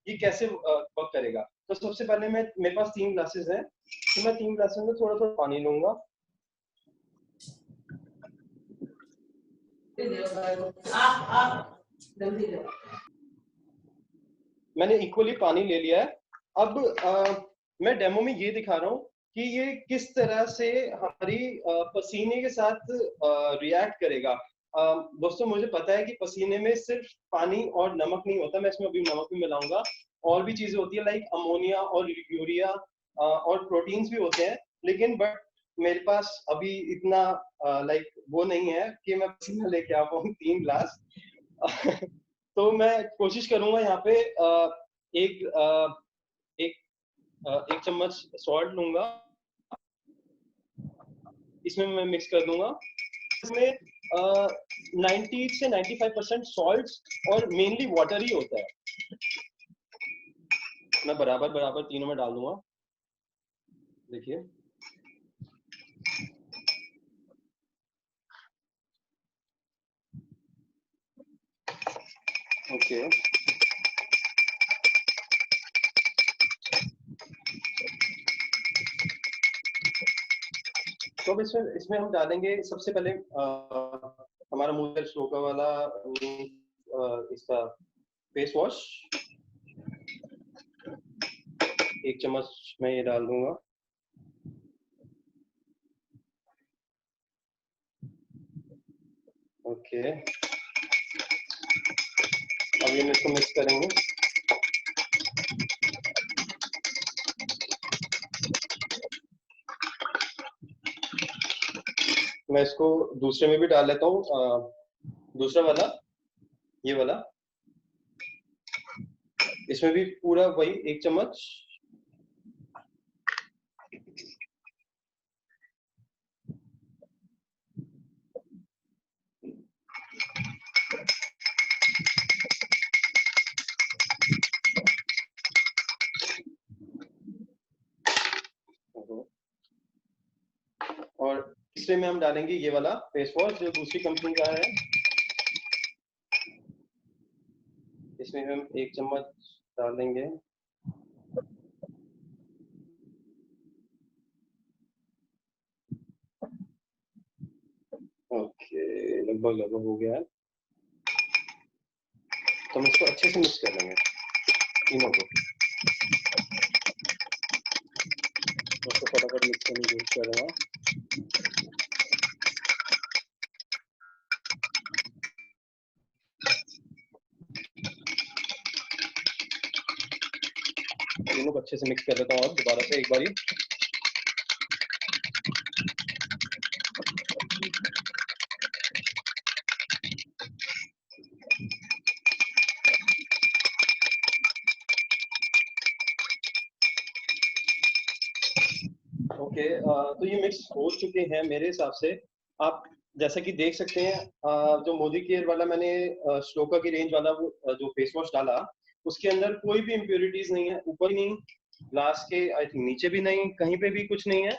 ये कैसे वर्क करेगा। तो सबसे पहले मेरे पास 3 ग्लासेस हैं, तो मैं 3 ग्लासेस में थोड़ा थोड़ा पानी लूंगा। मैंने इक्वली पानी ले लिया है। अब मैं डेमो में ये दिखा रहा हूँ कि ये किस तरह से हमारी पसीने के साथ रिएक्ट करेगा। दोस्तों मुझे पता है कि पसीने में सिर्फ पानी और नमक नहीं होता, मैं इसमें अभी नमक भी मिलाऊंगा, और भी चीजें होती है लाइक अमोनिया और यूरिया और प्रोटीन्स भी होते हैं, लेकिन बट मेरे पास अभी इतना लाइक वो नहीं है कि मैं पसीना लेके आ पाऊँ 3 ग्लास। तो मैं कोशिश करूंगा यहाँ पे एक एक चम्मच सॉल्ट लूंगा, इसमें मैं मिक्स कर दूंगा। इसमें 90 से 95% सॉल्ट और मेनली वाटर ही होता है। मैं बराबर बराबर तीनों में डाल दूंगा, देखिए। ओके, तो अब इसमें हम डालेंगे सबसे पहले हमारा मुंह श्लोका वाला इसका फेस वॉश 1 चम्मच मैं ये डाल दूंगा। ओके, अब ये इसको मिक्स करेंगे। मैं इसको दूसरे में भी डाल लेता हूँ, दूसरा वाला, ये वाला, इसमें भी पूरा वही 1 चम्मच। और तीसरे में हम डालेंगे ये वाला फेस वॉश जो दूसरी कंपनी का है। इसमें हम 1 चम्मच डाल देंगे। ओके, लगभग हो गया है, तो हम इसको अच्छे से मिक्स कर लेंगे तीनों को। उसको फटाफट मिक्स करने की कोशिश कर रहा हूँ। तीनों को अच्छे से मिक्स कर लेता हूँ और दोबारा से एक बारी। ओके, तो ये मिक्स हो चुके हैं मेरे हिसाब से। आप जैसा कि देख सकते हैं, जो मोदी केयर वाला मैंने श्लोका की रेंज वाला वो जो फेस वॉश डाला, उसके अंदर कोई भी इम्प्योरिटीज नहीं है, ऊपर नहीं, ग्लास के आई थिंक नीचे भी नहीं, कहीं पे भी कुछ नहीं है।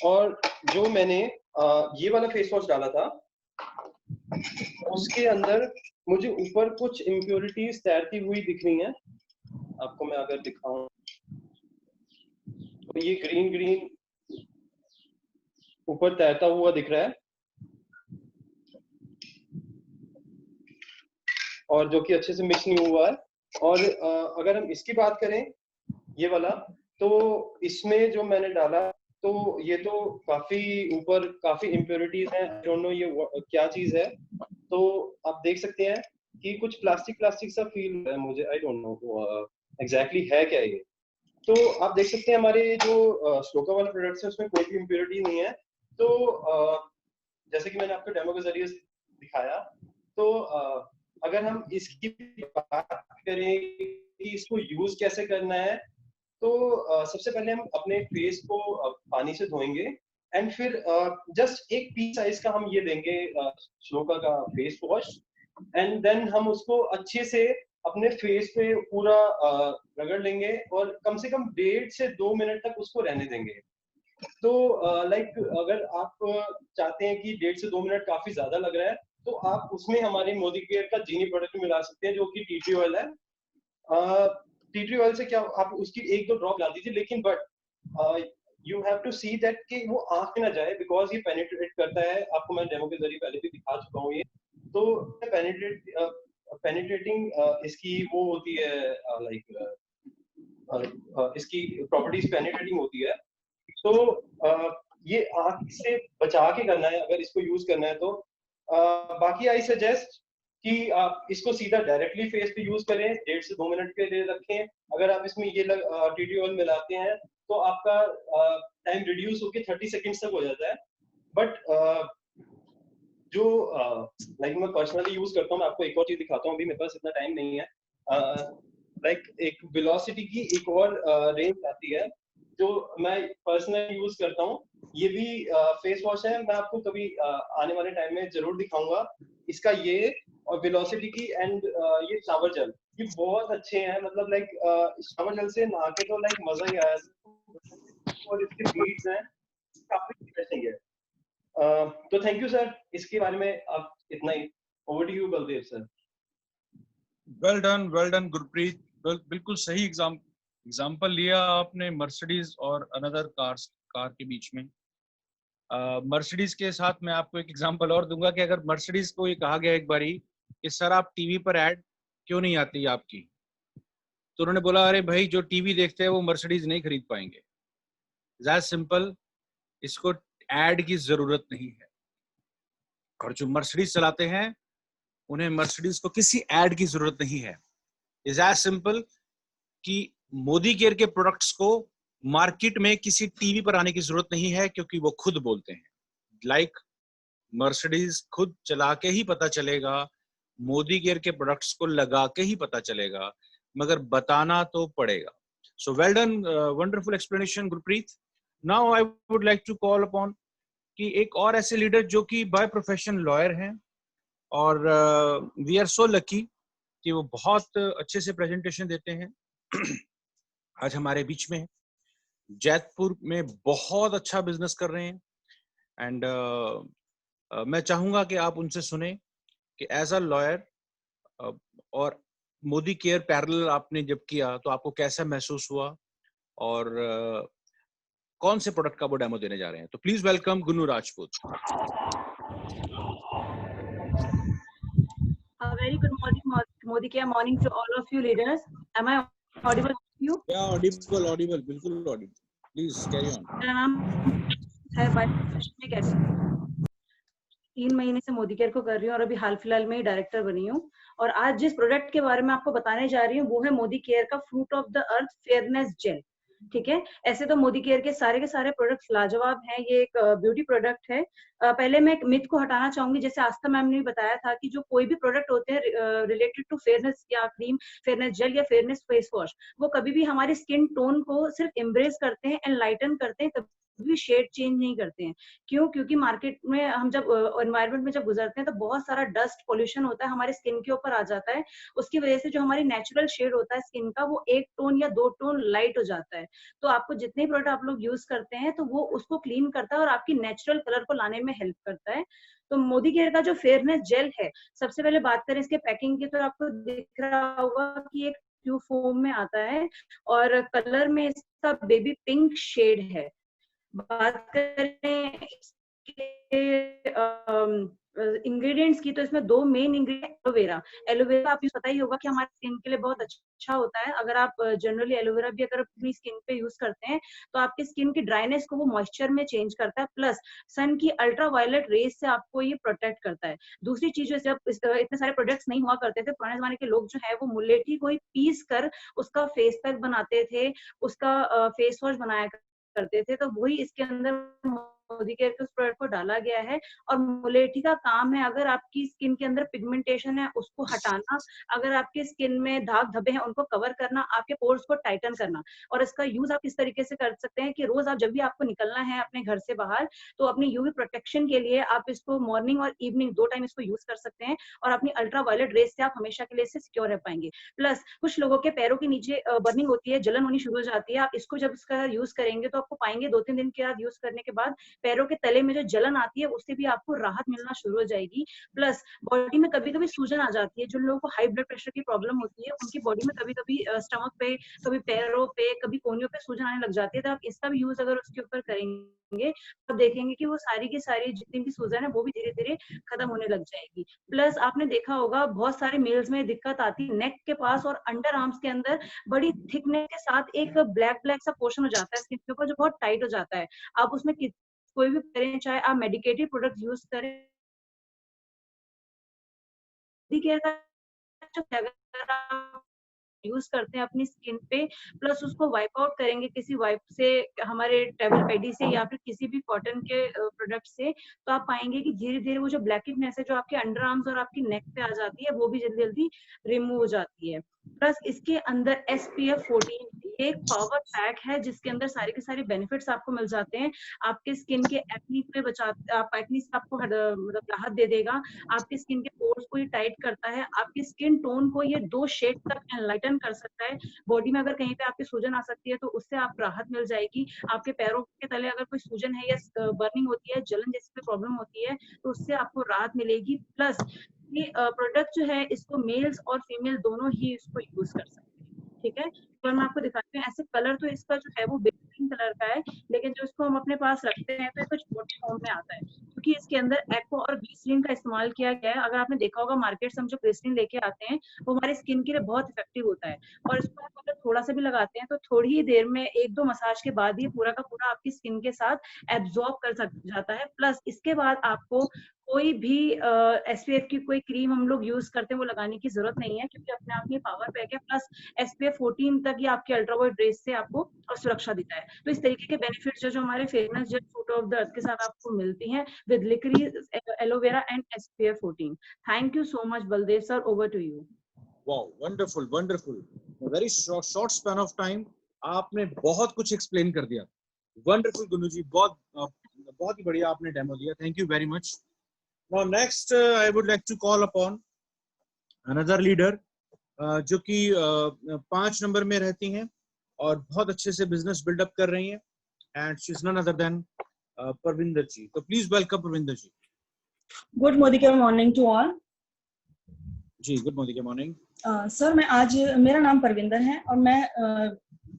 और जो मैंने ये वाला फेस वॉश डाला था, उसके अंदर मुझे ऊपर कुछ इम्प्योरिटीज तैरती हुई दिख रही हैं। आपको मैं अगर दिखाऊं तो ये ग्रीन ग्रीन ऊपर तैरता हुआ दिख रहा है, और जो कि अच्छे से मिक्स नहीं हुआ है। और अगर हम इसकी बात करें, ये वाला, तो इसमें जो मैंने डाला, तो ये तो काफी ऊपर काफी इम्प्योरिटीज हैं। आई डोंट नो ये क्या चीज है। तो आप देख सकते हैं कि कुछ प्लास्टिक सा फील है मुझे, आई डोंट नो एग्जैक्टली है क्या ये। तो आप देख सकते हैं हमारे जो श्लोका वाला प्रोडक्ट्स है उसमें कोई भी इम्प्योरिटी नहीं है। तो जैसे कि मैंने आपको डेमो के जरिए दिखाया, तो अगर हम इसकी बात करें कि इसको यूज कैसे करना है, तो सबसे पहले हम अपने फेस को पानी से धोएंगे, एंड फिर जस्ट एक पी साइज का हम ये देंगे श्लोका का फेस वॉश, एंड देन हम उसको अच्छे से अपने फेस पे पूरा रगड़ लेंगे और कम से कम 1.5 से 2 मिनट तक उसको रहने देंगे। तो लाइक अगर आप चाहते हैं कि 1.5 से 2 मिनट काफी ज्यादा लग रहा है, तो आप उसमें हमारे मोदी केयर का जीनी प्रोडक्ट मिला सकते हैं जो कि टी ट्री ऑयल है। टी ट्री ऑयल से क्या, आप उसकी 1-2 ड्रॉप डाल दीजिए, लेकिन but you have to see that कि वो आंख में ना जाए, बिकॉज ये पेनिट्रेट करता है। आपको मैं डेमो के जरिए पहले भी दिखा चुका हूँ ये। तो पेनिट्रेटिंग इसकी वो होती है, लाइक इसकी प्रॉपर्टीज पेनिट्रेटिंग होती है। तो ये आंख से बचा के करना है अगर इसको यूज करना है तो। बाकी आई सजेस्ट कि आप इसको सीधा डायरेक्टली फेस पे यूज करें, 1.5 से 2 मिनट के लिए रखें। अगर आप इसमें ये टीटी ऑयल मिलाते हैं तो आपका टाइम रिड्यूस होकर 30 सेकेंड्स तक हो जाता है। बट जो लाइक मैं पर्सनली यूज करता हूँ, मैं आपको एक और चीज दिखाता हूँ, अभी मेरे पास इतना टाइम नहीं है। लाइक एक वेलोसिटी की एक और रेंज आती है जो मैं पर्सनली यूज करता हूँ। ये भी फेस वॉश है, मैं आपको कभी आने वाले टाइम में जरूर दिखाऊंगा इसका ये, और वेलोसिटी की, एंड ये शावर जेल, ये बहुत अच्छे हैं। मतलब लाइक शावर जेल से नहा के तो लाइक मजा ही आया, और इसके बीट्स हैं काफी इंटरेस्टिंग है। तो थैंक यू सर, इसके बारे में आप इतना ही। Over to you Baldev sir. Well done Gurpreet, बिल्कुल सही एग्जाम एग्जाम्पल लिया आपने मर्सिडीज और अनदर कार के बीच में। मर्सिडीज के साथ मैं आपको एक एग्जांपल और दूंगा कि अगर मर्सिडीज को ये कहा गया एक बारी कि सर आप टीवी पर ऐड क्यों नहीं आती आपकी, तो उन्होंने बोला अरे भाई जो टीवी देखते हैं वो मर्सिडीज नहीं खरीद पाएंगे। दैट सिंपल, इसको ऐड की जरूरत नहीं है। और जो मर्सिडीज चलाते हैं उन्हें मर्सिडीज को किसी ऐड की जरूरत नहीं है। इज एज सिंपल कि मोदी केयर के प्रोडक्ट्स को मार्केट में किसी टीवी पर आने की जरूरत नहीं है, क्योंकि वो खुद बोलते हैं। लाइक मर्सिडीज खुद चला के ही पता चलेगा, मोदी केयर के प्रोडक्ट्स को लगा के ही पता चलेगा, मगर बताना तो पड़ेगा। So well done, wonderful explanation Gurpreet. Now I would like to call upon कि एक और ऐसे लीडर जो कि बाय प्रोफेशन लॉयर हैं, और वी आर सो लकी कि वो बहुत अच्छे से प्रेजेंटेशन देते हैं। आज हमारे बीच में है, जैतपुर में बहुत अच्छा बिजनेस कर रहे हैं। एंड मैं चाहूंगा कि आप उनसे सुने कि एज अ लॉयर और मोदी केयर पैरेलल आपने जब किया तो आपको कैसा महसूस हुआ, और कौन से प्रोडक्ट का वो डेमो देने जा रहे हैं। तो please welcome Gunnu Rajput. A very good morning, Modi Care morning to all of you leaders. Am I audible to you? Yeah, audible, बिल्कुल audible. Please carry on. मेरा नाम है बाय प्रोफेशन में कैसे 3 महीने से मोदी केयर को कर रही हूँ और अभी हाल फिलहाल में ही डायरेक्टर बनी हूँ। और आज जिस प्रोडक्ट के बारे में आपको बताने जा रही हूँ वो है मोदी केयर का fruit of the earth fairness gel. ठीक है, ऐसे तो मोदी केयर के सारे प्रोडक्ट्स लाजवाब हैं। ये एक ब्यूटी प्रोडक्ट है। पहले मैं एक मिथ को हटाना चाहूंगी, जैसे आस्था मैम ने भी बताया था कि जो कोई भी प्रोडक्ट होते हैं रिलेटेड टू फेयरनेस या क्रीम, फेयरनेस जेल या फेयरनेस फेस वॉश, वो कभी भी हमारी स्किन टोन को सिर्फ एम्ब्रेस करते हैं, एनलाइटन करते हैं, कभी शेड चेंज नहीं करते हैं। क्यों? क्योंकि मार्केट में हम जब एनवायरनमेंट में जब गुजरते हैं तो बहुत सारा डस्ट पॉल्यूशन होता है, हमारे स्किन के ऊपर आ जाता है। उसकी वजह से जो हमारी नेचुरल शेड होता है स्किन का, वो 1 टोन या 2 टोन लाइट हो जाता है। तो आपको जितने प्रोडक्ट आप लोग यूज करते हैं तो वो उसको क्लीन करता है और आपकी नेचुरल कलर को लाने में हेल्प करता है। तो मोदी केयर का जो फेयरनेस जेल है, सबसे पहले बात करें इसके पैकिंग की, तो आपको दिख रहा होगा कि एक ट्यूब फॉर्म में आता है और कलर में इसका बेबी पिंक शेड है। बात करें इंग्रेडिएंट्स की, तो इसमें 2 मेन इंग्रेडिएंट एलोवेरा। एलोवेरा आप पता ही होगा कि हमारे स्किन के लिए बहुत अच्छा होता है। अगर आप जनरली एलोवेरा भी अगर अपनी स्किन पे यूज करते हैं तो आपकी स्किन की ड्राइनेस को वो मॉइस्चर में चेंज करता है, प्लस सन की अल्ट्रावायलेट रेज से आपको ये प्रोटेक्ट करता है। दूसरी चीज, जैसे इतने सारे प्रोडक्ट्स नहीं हुआ करते थे, पुराने जमाने के लोग जो है वो मुलेठी को ही पीस कर उसका फेस पैक बनाते थे, उसका फेस वॉश बनाया करते थे। तो वही इसके अंदर मोदी केयर के उस प्रोडक्ट को डाला गया है। और मुलेठी का काम है, अगर आपकी स्किन के अंदर पिगमेंटेशन है उसको हटाना, अगर आपकी स्किन में दाग धब्बे हैं उनको कवर करना, आपके पोर्स को टाइटन करना। और इसका यूज आप इस तरीके से कर सकते हैं कि रोज आप जब भी आपको निकलना है अपने घर से बाहर, तो अपनी यूवी प्रोटेक्शन के लिए आप इसको मॉर्निंग और इवनिंग 2 टाइम इसको यूज कर सकते हैं और अपनी अल्ट्रावायलेट रेज से आप हमेशा के लिए इससे सिक्योर रह पाएंगे। प्लस कुछ लोगों के पैरों के नीचे बर्निंग होती है, जलन होनी शुरू हो जाती है। आप इसको जब इसका यूज करेंगे तो आपको पाएंगे 2-3 दिन के बाद यूज करने के बाद पैरों के तले में जो जलन आती है उससे भी आपको राहत मिलना शुरू हो जाएगी। प्लस बॉडी में कभी-कभी सूजन आ जाती है, जिन लोगों को हाई ब्लड प्रेशर की प्रॉब्लम होती है उनकी बॉडी में कभी-कभी स्टमक पे, कभी पैरों पे, कभी कोहनियों पे सूजन आने लग जाती है। तो आप इसका भी यूज अगर उसके ऊपर करेंगे तो देखेंगे कि वो सारी की सारी जितनी भी सूजन है वो भी धीरे-धीरे खत्म होने लग जाएगी। प्लस आपने देखा होगा बहुत सारे मेल्स में दिक्कत आती है नेक के पास और अंडर आर्म्स के अंदर, बड़ी थिकनेस के साथ एक ब्लैक सा पोर्शन हो जाता है स्किन के ऊपर जो बहुत टाइट हो जाता है। आप उसमें कोई भी करें, चाहे आप मेडिकेटेड प्रोडक्ट यूज करें, केयर का अगर आप यूज करते हैं अपनी स्किन पे, प्लस उसको वाइप आउट करेंगे किसी वाइप से, हमारे ट्रेवल पैडी से या फिर किसी भी कॉटन के प्रोडक्ट से, तो आप पाएंगे कि धीरे धीरे वो जो ब्लैकेटनेस है जो आपके अंडर आर्म्स और आपकी नेक पे आ जाती है वो भी जल्दी जल्दी रिमूव हो जाती है। प्लस इसके अंदर SPF 14 ये एक पावर पैक है जिसके अंदर सारे के सारे बेनिफिट्स आपको मिल जाते हैं। आपके स्किन के एक्ने पे एक्ने से आपको मतलब राहत दे देगा, आपके स्किन के पोर्स को ये टाइट करता है, आपकी स्किन टोन को ये 2 शेड तक एनलाइटन कर सकता है। बॉडी में अगर कहीं पे आपकी सूजन आ सकती है तो उससे आप राहत मिल जाएगी। आपके पैरों के तले अगर कोई सूजन है या बर्निंग होती है, जलन जैसी कोई प्रॉब्लम होती है तो उससे आपको राहत मिलेगी। प्लस ये प्रोडक्ट जो है इसको मेल्स और फीमेल दोनों ही इसको यूज कर सकते हैं। ठीक है। तो मैं आपको दिखाती हूँ, ऐसे कलर तो इसका जो है वो बेहतरीन कलर का है, लेकिन जो इसको हम अपने पास रखते हैं तो ये कुछ छोटे फॉर्म में आता है, क्योंकि इसके अंदर एक्वा और ग्लिसरीन का इस्तेमाल किया गया है। अगर आपने देखा होगा मार्केट से हम जो ग्लिसरीन लेके आते हैं वो हमारे स्किन के लिए बहुत इफेक्टिव होता है, और इसको आप अगर थोड़ा सा भी लगाते हैं तो थोड़ी ही देर में 1-2 मसाज के बाद ही पूरा का पूरा आपकी स्किन के साथ एब्जॉर्ब कर जाता है। प्लस इसके बाद आपको कोई भी SPF की कोई क्रीम हम लोग यूज करते हैं वो लगाने की जरूरत नहीं है, क्योंकि अपने आप में पावर पैक है। प्लस SPF 14 तक ये आपके अल्ट्रावायलेट रेज से आपको सुरक्षा देता है। तो इस तरीके के बेनिफिट्स जो हमारे famous gel fruit of the earth के साथ आपको मिलती हैं with licorice, aloe vera and SPF 14। Thank you so much Baldev sir, over to you. Wow, wonderful wonderful, very short span of time आपने बहुत कुछ एक्सप्लेन कर दिया। वंडरफुल गुनु जी, बहुत ही बढ़िया आपने डेमो दिया, thank you very much. Now next I would like to call upon another leader जो कि 5 नंबर में रहती हैं और बहुत अच्छे से बिजनेस बिल्डअप कर रही हैं, and she is none other than Parvinder ji. तो please welcome Parvinder ji. Good morning morning to all. जी गुड मॉर्निंग मॉर्निंग। सर मैं आज, मेरा नाम परविंदर है और मैं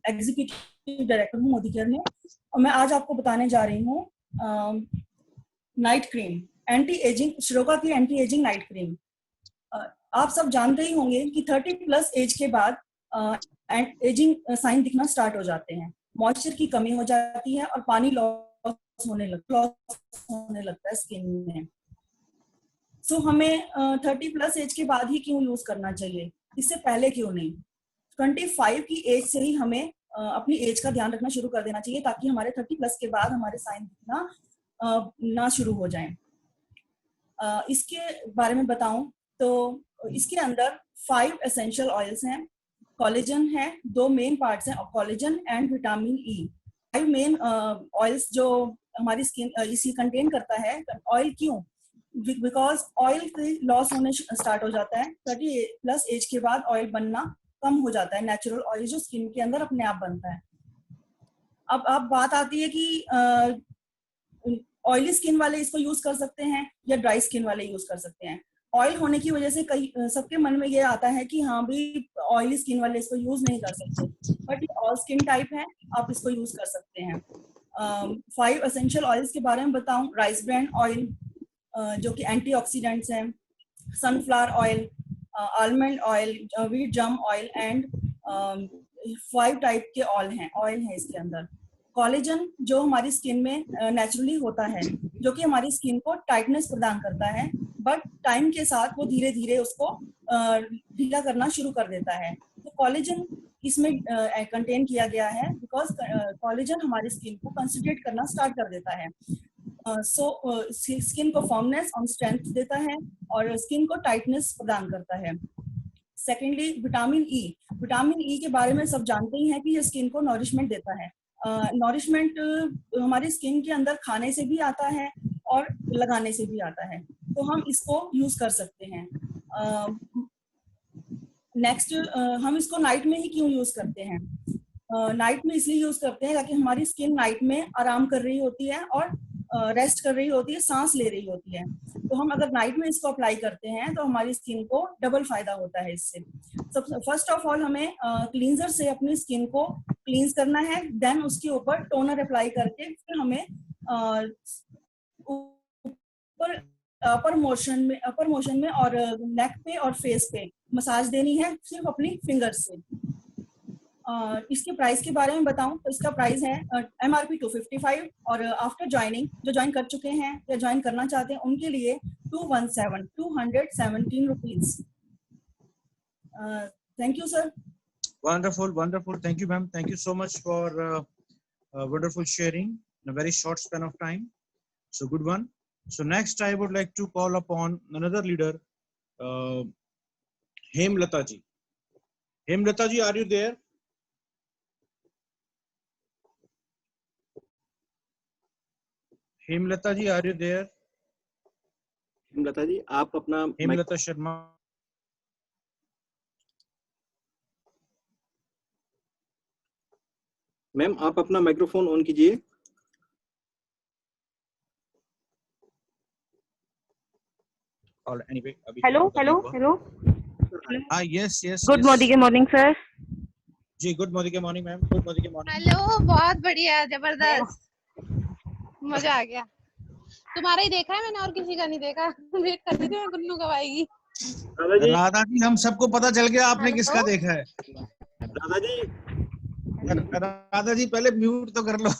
एग्जीक्यूटिव डायरेक्टर हूँ मोदी केयर में, और मैं आज आपको बताने जा रही हूँ night cream, anti ageing, shloka की एंटी एजिंग नाइट क्रीम। आप सब जानते ही होंगे कि 30+ एज के बाद एजिंग साइन दिखना स्टार्ट हो जाते हैं, मॉइस्चर की कमी हो जाती है और पानी लॉस होने लगता है स्किन में। सो हमें 30+ एज के बाद ही क्यों यूज करना चाहिए, इससे पहले क्यों नहीं? 25 की एज से ही हमें अपनी एज का ध्यान रखना शुरू कर देना चाहिए, ताकि हमारे 30+ के बाद हमारे साइन दिखना ना शुरू हो जाए। इसके बारे में बताऊं तो इसके अंदर 5 एसेंशियल ऑयल्स हैं, कोलेजन है, 2 मेन पार्ट्स हैं, collagen and vitamin E. 5 main oils जो हमारी स्किन इसी कंटेन करता है। ऑयल क्यों? बिकॉज ऑयल लॉस होने स्टार्ट हो जाता है 30+ एज के बाद, ऑयल बनना कम हो जाता है, नेचुरल ऑयल जो स्किन के अंदर अपने आप बनता है। अब बात आती है कि ऑयली स्किन वाले इसको यूज कर सकते हैं या ड्राई स्किन वाले यूज कर सकते हैं। ऑयल होने की वजह से कई सबके मन में ये आता है कि हाँ भी ऑयली स्किन वाले इसको यूज नहीं कर सकते, बट ये ऑल स्किन टाइप है, आप इसको यूज कर सकते हैं। 5 एसेंशियल ऑयल्स के बारे में बताऊं, राइस ब्रांड ऑयल जो कि एंटीऑक्सीडेंट्स हैं, sunflower oil, almond oil, wheat germ oil and 5 type के ऑयल हैं इसके अंदर। कोलेजन जो हमारी स्किन में नेचुरली होता है, जो कि हमारी स्किन को टाइटनेस प्रदान करता है, बट टाइम के साथ वो धीरे धीरे उसको ढीला करना शुरू कर देता है। तो कोलेजन इसमें कंटेन किया गया है, बिकॉज कोलेजन हमारी स्किन को कंसंट्रेट करना स्टार्ट कर देता है। स्किन को फर्मनेस और स्ट्रेंथ देता है और स्किन को टाइटनेस प्रदान करता है। सेकेंडली विटामिन ई के बारे में सब जानते ही हैं कि ये स्किन को नॉरिशमेंट देता है। नॉरिशमेंट हमारी स्किन के अंदर खाने से भी आता है और लगाने से भी आता है, तो हम इसको यूज कर सकते हैं। नेक्स्ट, हम इसको नाइट में ही क्यों यूज करते हैं? नाइट में इसलिए यूज करते हैं ताकि हमारी स्किन नाइट में आराम कर रही होती है और रेस्ट कर रही होती है, सांस ले रही होती है। तो हम अगर नाइट में इसको अप्लाई करते हैं तो हमारी स्किन को डबल फायदा होता है इससे। फर्स्ट ऑफ ऑल हमें क्लींजर से अपनी स्किन को क्लींस करना है, देन उसके ऊपर टोनर अप्लाई करके फिर हमें अपर मोशन में और नेक पे और फेस पे मसाज देनी है, सिर्फ अपनी फिंगर से। इसके प्राइस के बारे में बताऊं तो इसका प्राइस है MRP 255 और आफ्टर ज्वाइनिंग जो ज्वाइन कर चुके हैं या ज्वाइन करना चाहते हैं उनके लिए 217 rupees. Thank you sir. Wonderful. Thank you, ma'am. Thank you so much for wonderful sharing in a very short span of time. So good one. So next, I would like to call upon another leader, Hemlata ji. Hemlata ji, are you there? Hemlata ji, are you there? Hemlata ji, आप अपना Hemlata Sharma. Ma'am आप अपना microphone on कीजिए। Anyway, hello. हाँ, yes. Good morning, sir. जी good morning morning ma'am, good morning morning. Hello, बहुत बढ़िया, जबरदस्त, मजा आ गया। तुम्हारा ही देखा है मैंने, और किसी का नहीं देखा। वेट कर रही थी मैं, गुन्नू कब आएगी। राधा जी हम सबको पता चल गया आपने हेलो? किसका देखा है। दादाजी राधा जी पहले म्यूट तो कर लो।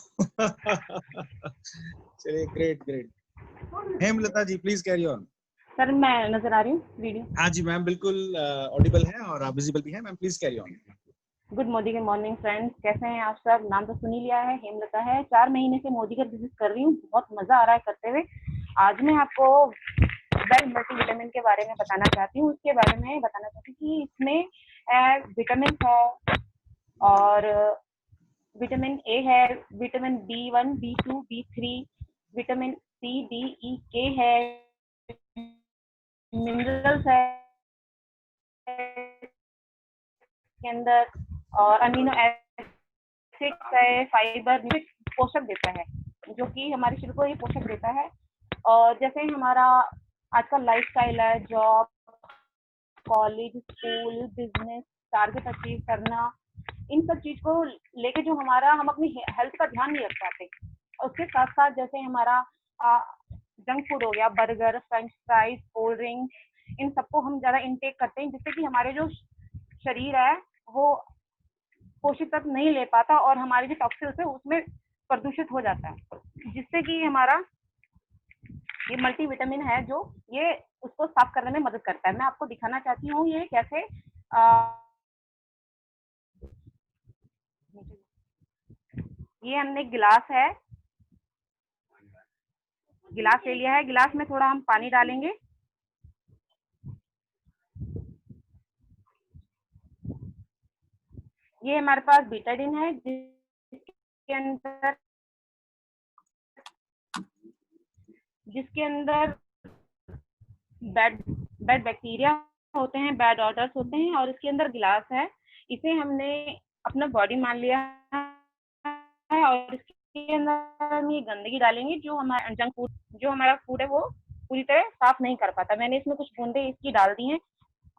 चलिए great great. Hemlata ji please carry on. Sir मैं नजर आ रही हूँ वीडियो। हाँ जी मैम बिल्कुल ऑडिबल है और आप विजिबल भी है ma'am, please carry on. Good morning friends, कैसे हैं आप सब? नाम तो सुन ही लिया है, हेमलता है। 4 महीने से मोदी का बिजनेस कर रही हूँ, बहुत मजा आ रहा है करते हुए। आज मैं आपको वेल मल्टीविटामिन के बारे में बताना चाहती हूँ। उसके बारे में बताना चाहती हूँ कि इसमें विटामिन है और विटामिन ए है, vitamin B1, B2, B3, vitamin C, D, E, K है, मिनरल्स है के अंदर और अमीनो एसिड्स है, फाइबर, पोषक देता है, जो कि हमारे शरीर को ये पोषक देता है। और जैसे हमारा आज का लाइफस्टाइल है, job, college, school, business, target achieve करना, इन सब चीज को लेके जो हमारा हम अपनी हेल्थ का ध्यान नहीं रख पाते। उसके साथ साथ जैसे हमारा जंक फूड हो गया, burger, French fries, cold drink, इन सबको हम ज्यादा इनटेक करते हैं, जिससे कि हमारे जो शरीर है वो पोषक तत्व नहीं ले पाता और हमारे जो टॉक्सिन्स है उसमें प्रदूषित हो जाता है, जिससे कि हमारा ये मल्टीविटामिन है जो ये उसको साफ करने में मदद करता है। मैं आपको दिखाना चाहती हूँ ये कैसे ये हमने गिलास है, गिलास ले लिया है, गिलास में थोड़ा हम पानी डालेंगे। ये हमारे पास बीटाडीन है जिसके अंदर बैड बैक्टीरिया होते हैं, बैड ऑर्डर्स होते हैं, और इसके अंदर गिलास है। इसे हमने अपना बॉडी मान लिया है और इसके अंदर हम ये गंदगी डालेंगे जो हमारा जंक फूड, जो हमारा फूड है वो पूरी तरह साफ नहीं कर पाता। मैंने इसमें कुछ बूंदे इसकी डाल दी हैं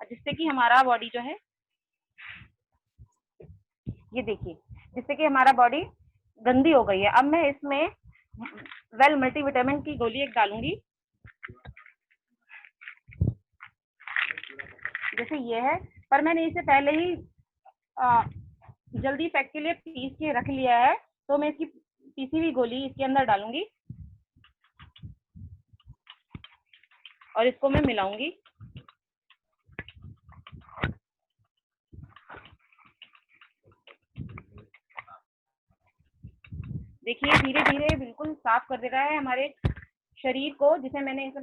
जिससे कि हमारा बॉडी जो है, ये देखिए, जिससे कि हमारा बॉडी गंदी हो गई है। अब मैं इसमें वेल मल्टीविटामिन की गोली एक डालूंगी, जैसे ये है, पर मैंने इसे पहले ही जल्दी इफेक्ट के लिए पीस के रख लिया है, तो मैं इसकी पीसी हुई गोली इसके अंदर डालूंगी और इसको मैं मिलाऊंगी। देखिए धीरे धीरे बिल्कुल साफ कर दे रहा है हमारे शरीर को, जिसे मैंने इसे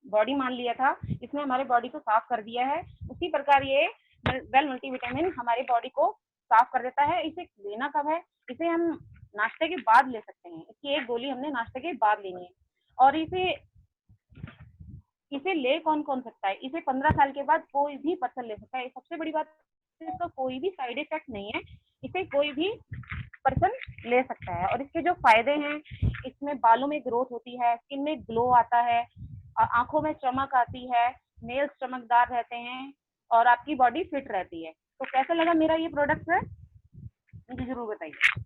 बॉडी मान लिया था, इसने हमारे बॉडी को साफ कर दिया है। उसी प्रकार ये वेल मल्टीविटामिन हमारे बॉडी को साफ कर देता है। इसे लेना कब है? इसे हम नाश्ते के बाद ले सकते हैं। इसकी एक गोली हमने नाश्ते के बाद लेनी है। और इसे ले कौन कौन सकता है? इसे 15 साल के बाद कोई भी पर्सन ले सकता है। सबसे बड़ी बात, इसका कोई भी साइड इफेक्ट नहीं है, इसे कोई भी पर्सन ले सकता है। और इसके जो फायदे हैं, इसमें बालों में ग्रोथ होती है, स्किन में ग्लो आता है, आंखों में चमक आती है, नेल्स चमकदार रहते हैं और आपकी बॉडी फिट रहती है। तो कैसा लगा मेरा ये प्रोडक्ट है, मुझे जरूर बताइए।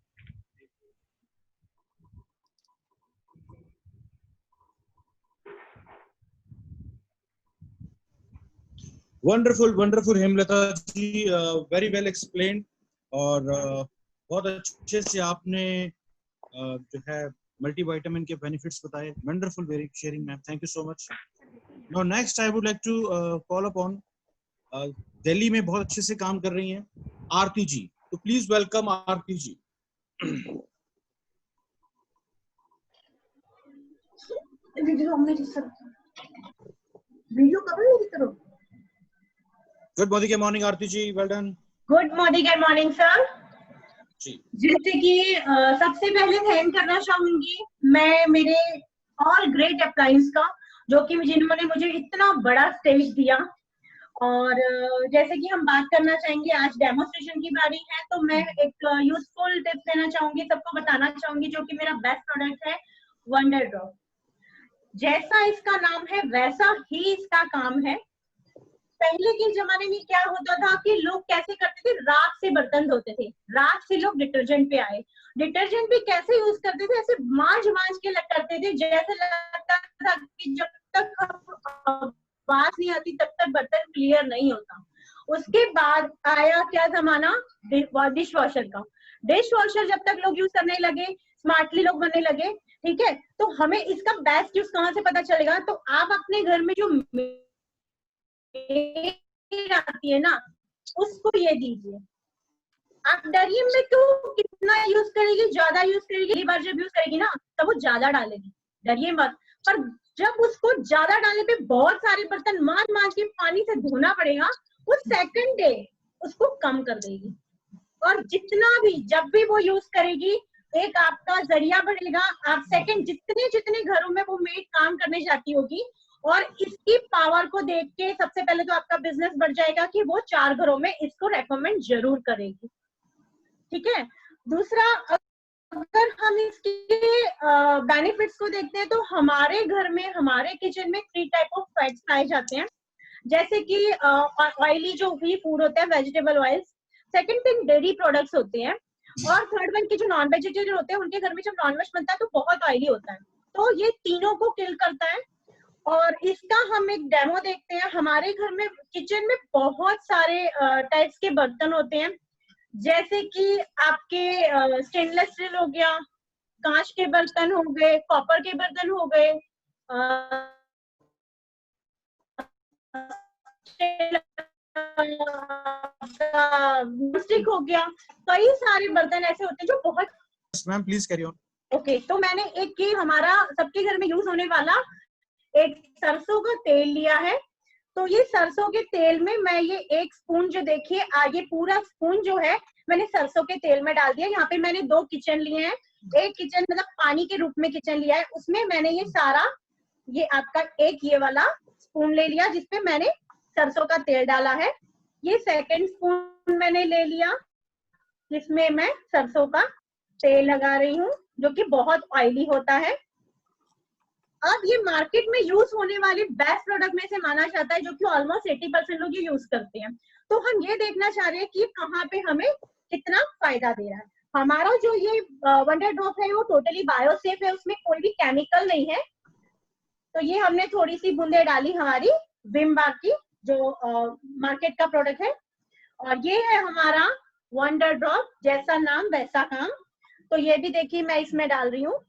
वंडरफुल वंडरफुल हेमलता जी, वेरी वेल एक्सप्लेन्ड। और बहुत अच्छे से आपने जो है मल्टीविटामिन के बेनिफिट्स बताए। Wonderful, very sharing ma'am, thank you so much. Now next I would like to call upon Delhi में बहुत अच्छे से काम कर रही हैं आरती जी, तो please welcome Aarti ji. Video करो मेरी तरफ। Good morning Aarti ji, well done. Good morning sir ji. जैसे कि सबसे पहले थैंक करना चाहूंगी मैं मेरे ऑल ग्रेट अप्लायंस का, जो कि जिन्होंने मुझे इतना बड़ा स्टेज दिया। और जैसे कि हम बात करना चाहेंगे, आज डेमोस्ट्रेशन की बारी है, तो मैं एक यूजफुल टिप्स देना चाहूंगी, सबको बताना चाहूंगी, जो कि मेरा बेस्ट प्रोडक्ट है वंडर ड्रॉप। जैसा इसका नाम है वैसा ही इसका काम है। पहले के जमाने में क्या होता था कि लोग कैसे करते थे, राख से बर्तन धोते थे, राख से लोग डिटर्जेंट पे आए। डिटर्जेंट भी कैसे यूज करते थे, ऐसे मांझ के करते थे, जैसे लगता था कि जब तक आवाज नहीं आती तब तक बर्तन क्लियर नहीं होता। उसके बाद आया क्या जमाना, डिश वॉशर का। डिश वॉशर जब तक लोग यूज करने लगे, स्मार्टली लोग बनने लगे, ठीक है, तो हमें इसका बेस्ट यूज कहाँ से पता चलेगा? तो आप अपने घर में जो आती है ना, उसको ये दीजिए। आप डरिए में क्यों, कितना यूज करेगी, ज्यादा यूज करेगी, पहली बार जब यूज करेगी ना तब वो ज्यादा डालेगी, डरिए मत। पर जब उसको ज्यादा डालने पे बहुत सारे बर्तन मांझ के पानी से धोना पड़ेगा, वो सेकंड डे उसको कम कर देगी। और जितना भी जब भी वो यूज करेगी, एक आपका जरिया बढ़ेगा। आप सेकंड जितने घरों में वो मेड काम करने जाती होगी, और इसकी पावर को देख के सबसे पहले तो आपका बिजनेस बढ़ जाएगा कि वो 4 घरों में इसको रेकमेंड जरूर करेगी, ठीक है। दूसरा, अगर हम इसके बेनिफिट्स को देखते हैं तो हमारे घर में, हमारे किचन में 3 टाइप ऑफ फैट्स पाए जाते हैं, जैसे कि ऑयली जो भी फूड होता है, vegetable oils. Second thing, dairy products होते हैं। और थर्ड वन, के जो नॉन वेजिटेरियन होते हैं उनके घर में जब नॉनवेज बनता है तो बहुत ऑयली होता है, तो ये तीनों को किल करता है। और इसका हम एक डेमो देखते हैं। हमारे घर में किचन में बहुत सारे टाइप्स के बर्तन होते हैं, जैसे कि आपके स्टेनलेस स्टील हो गया, कांच के बर्तन हो गए, कॉपर के बर्तन हो गए, स्टिक हो गया, कई सारे बर्तन ऐसे होते हैं जो बहुत। Ma'am please carry on. Okay, तो मैंने एक की हमारा सबके घर में यूज होने वाला एक सरसों का तेल लिया है। तो ये सरसों के तेल में मैं ये 1 स्पून जो देखिए, आगे पूरा स्पून जो है मैंने सरसों के तेल में डाल दिया। यहाँ पे मैंने 2 किचन लिए हैं, एक किचन मतलब पानी के रूप में किचन लिया है, उसमें मैंने ये सारा, ये आपका एक ये वाला स्पून ले लिया जिसपे मैंने सरसों का तेल डाला है। ये सेकंड स्पून मैंने ले लिया जिसमें मैं सरसों का तेल लगा रही हूँ, जो कि बहुत ऑयली होता है। अब ये मार्केट में यूज होने वाले बेस्ट प्रोडक्ट में से माना जाता है, जो कि ऑलमोस्ट 80% लोग ये यूज करते हैं। तो हम ये देखना चाह रहे हैं कि कहाँ पे हमें कितना फायदा दे रहा है। हमारा जो ये वंडर ड्रॉप है वो टोटली बायोसेफ है, उसमें कोई भी केमिकल नहीं है। तो ये हमने थोड़ी सी बूंदे डाली हमारी विम बार की, जो मार्केट का प्रोडक्ट है, और ये है हमारा वंडर ड्रॉप, जैसा नाम वैसा काम। तो ये भी देखिए मैं इसमें डाल रही हूँ।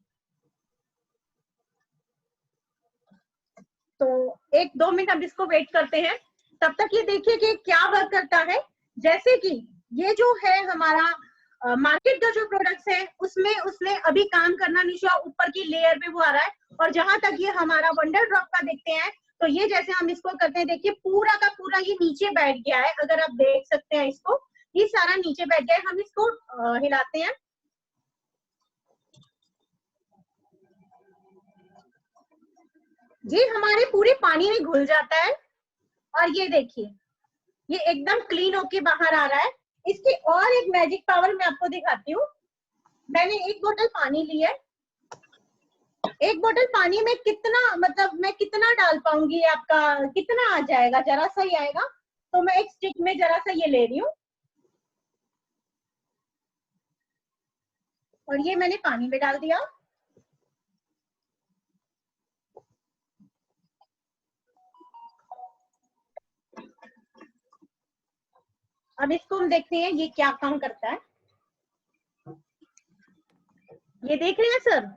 तो 1-2 मिनट हम इसको वेट करते हैं, तब तक ये देखिए कि क्या वर्क करता है। जैसे कि ये जो है हमारा मार्केट का जो प्रोडक्ट्स है उसमें उसने अभी काम करना नहीं शुरू, ऊपर की लेयर पे वो आ रहा है। और जहां तक ये हमारा वंडर ड्रॉप का देखते हैं, तो ये जैसे हम इसको करते हैं, देखिए पूरा का पूरा ये नीचे बैठ गया है। अगर आप देख सकते हैं इसको, ये सारा नीचे बैठ गया है। हम इसको हिलाते हैं, ये हमारे पूरे पानी में घुल जाता है। और ये देखिए ये एकदम क्लीन होके बाहर आ रहा है। इसकी और एक मैजिक पावर मैं आपको दिखाती हूँ। मैंने 1 बोतल पानी ली है, 1 बोतल पानी में कितना, मतलब मैं कितना डाल पाऊंगी, आपका कितना आ जाएगा, जरा सा ही आएगा। तो मैं एक स्टिक में जरा सा ये ले रही हूँ, और ये मैंने पानी में डाल दिया। अब इसको हम देखते हैं ये क्या काम करता है। ये देख रहे हैं सर,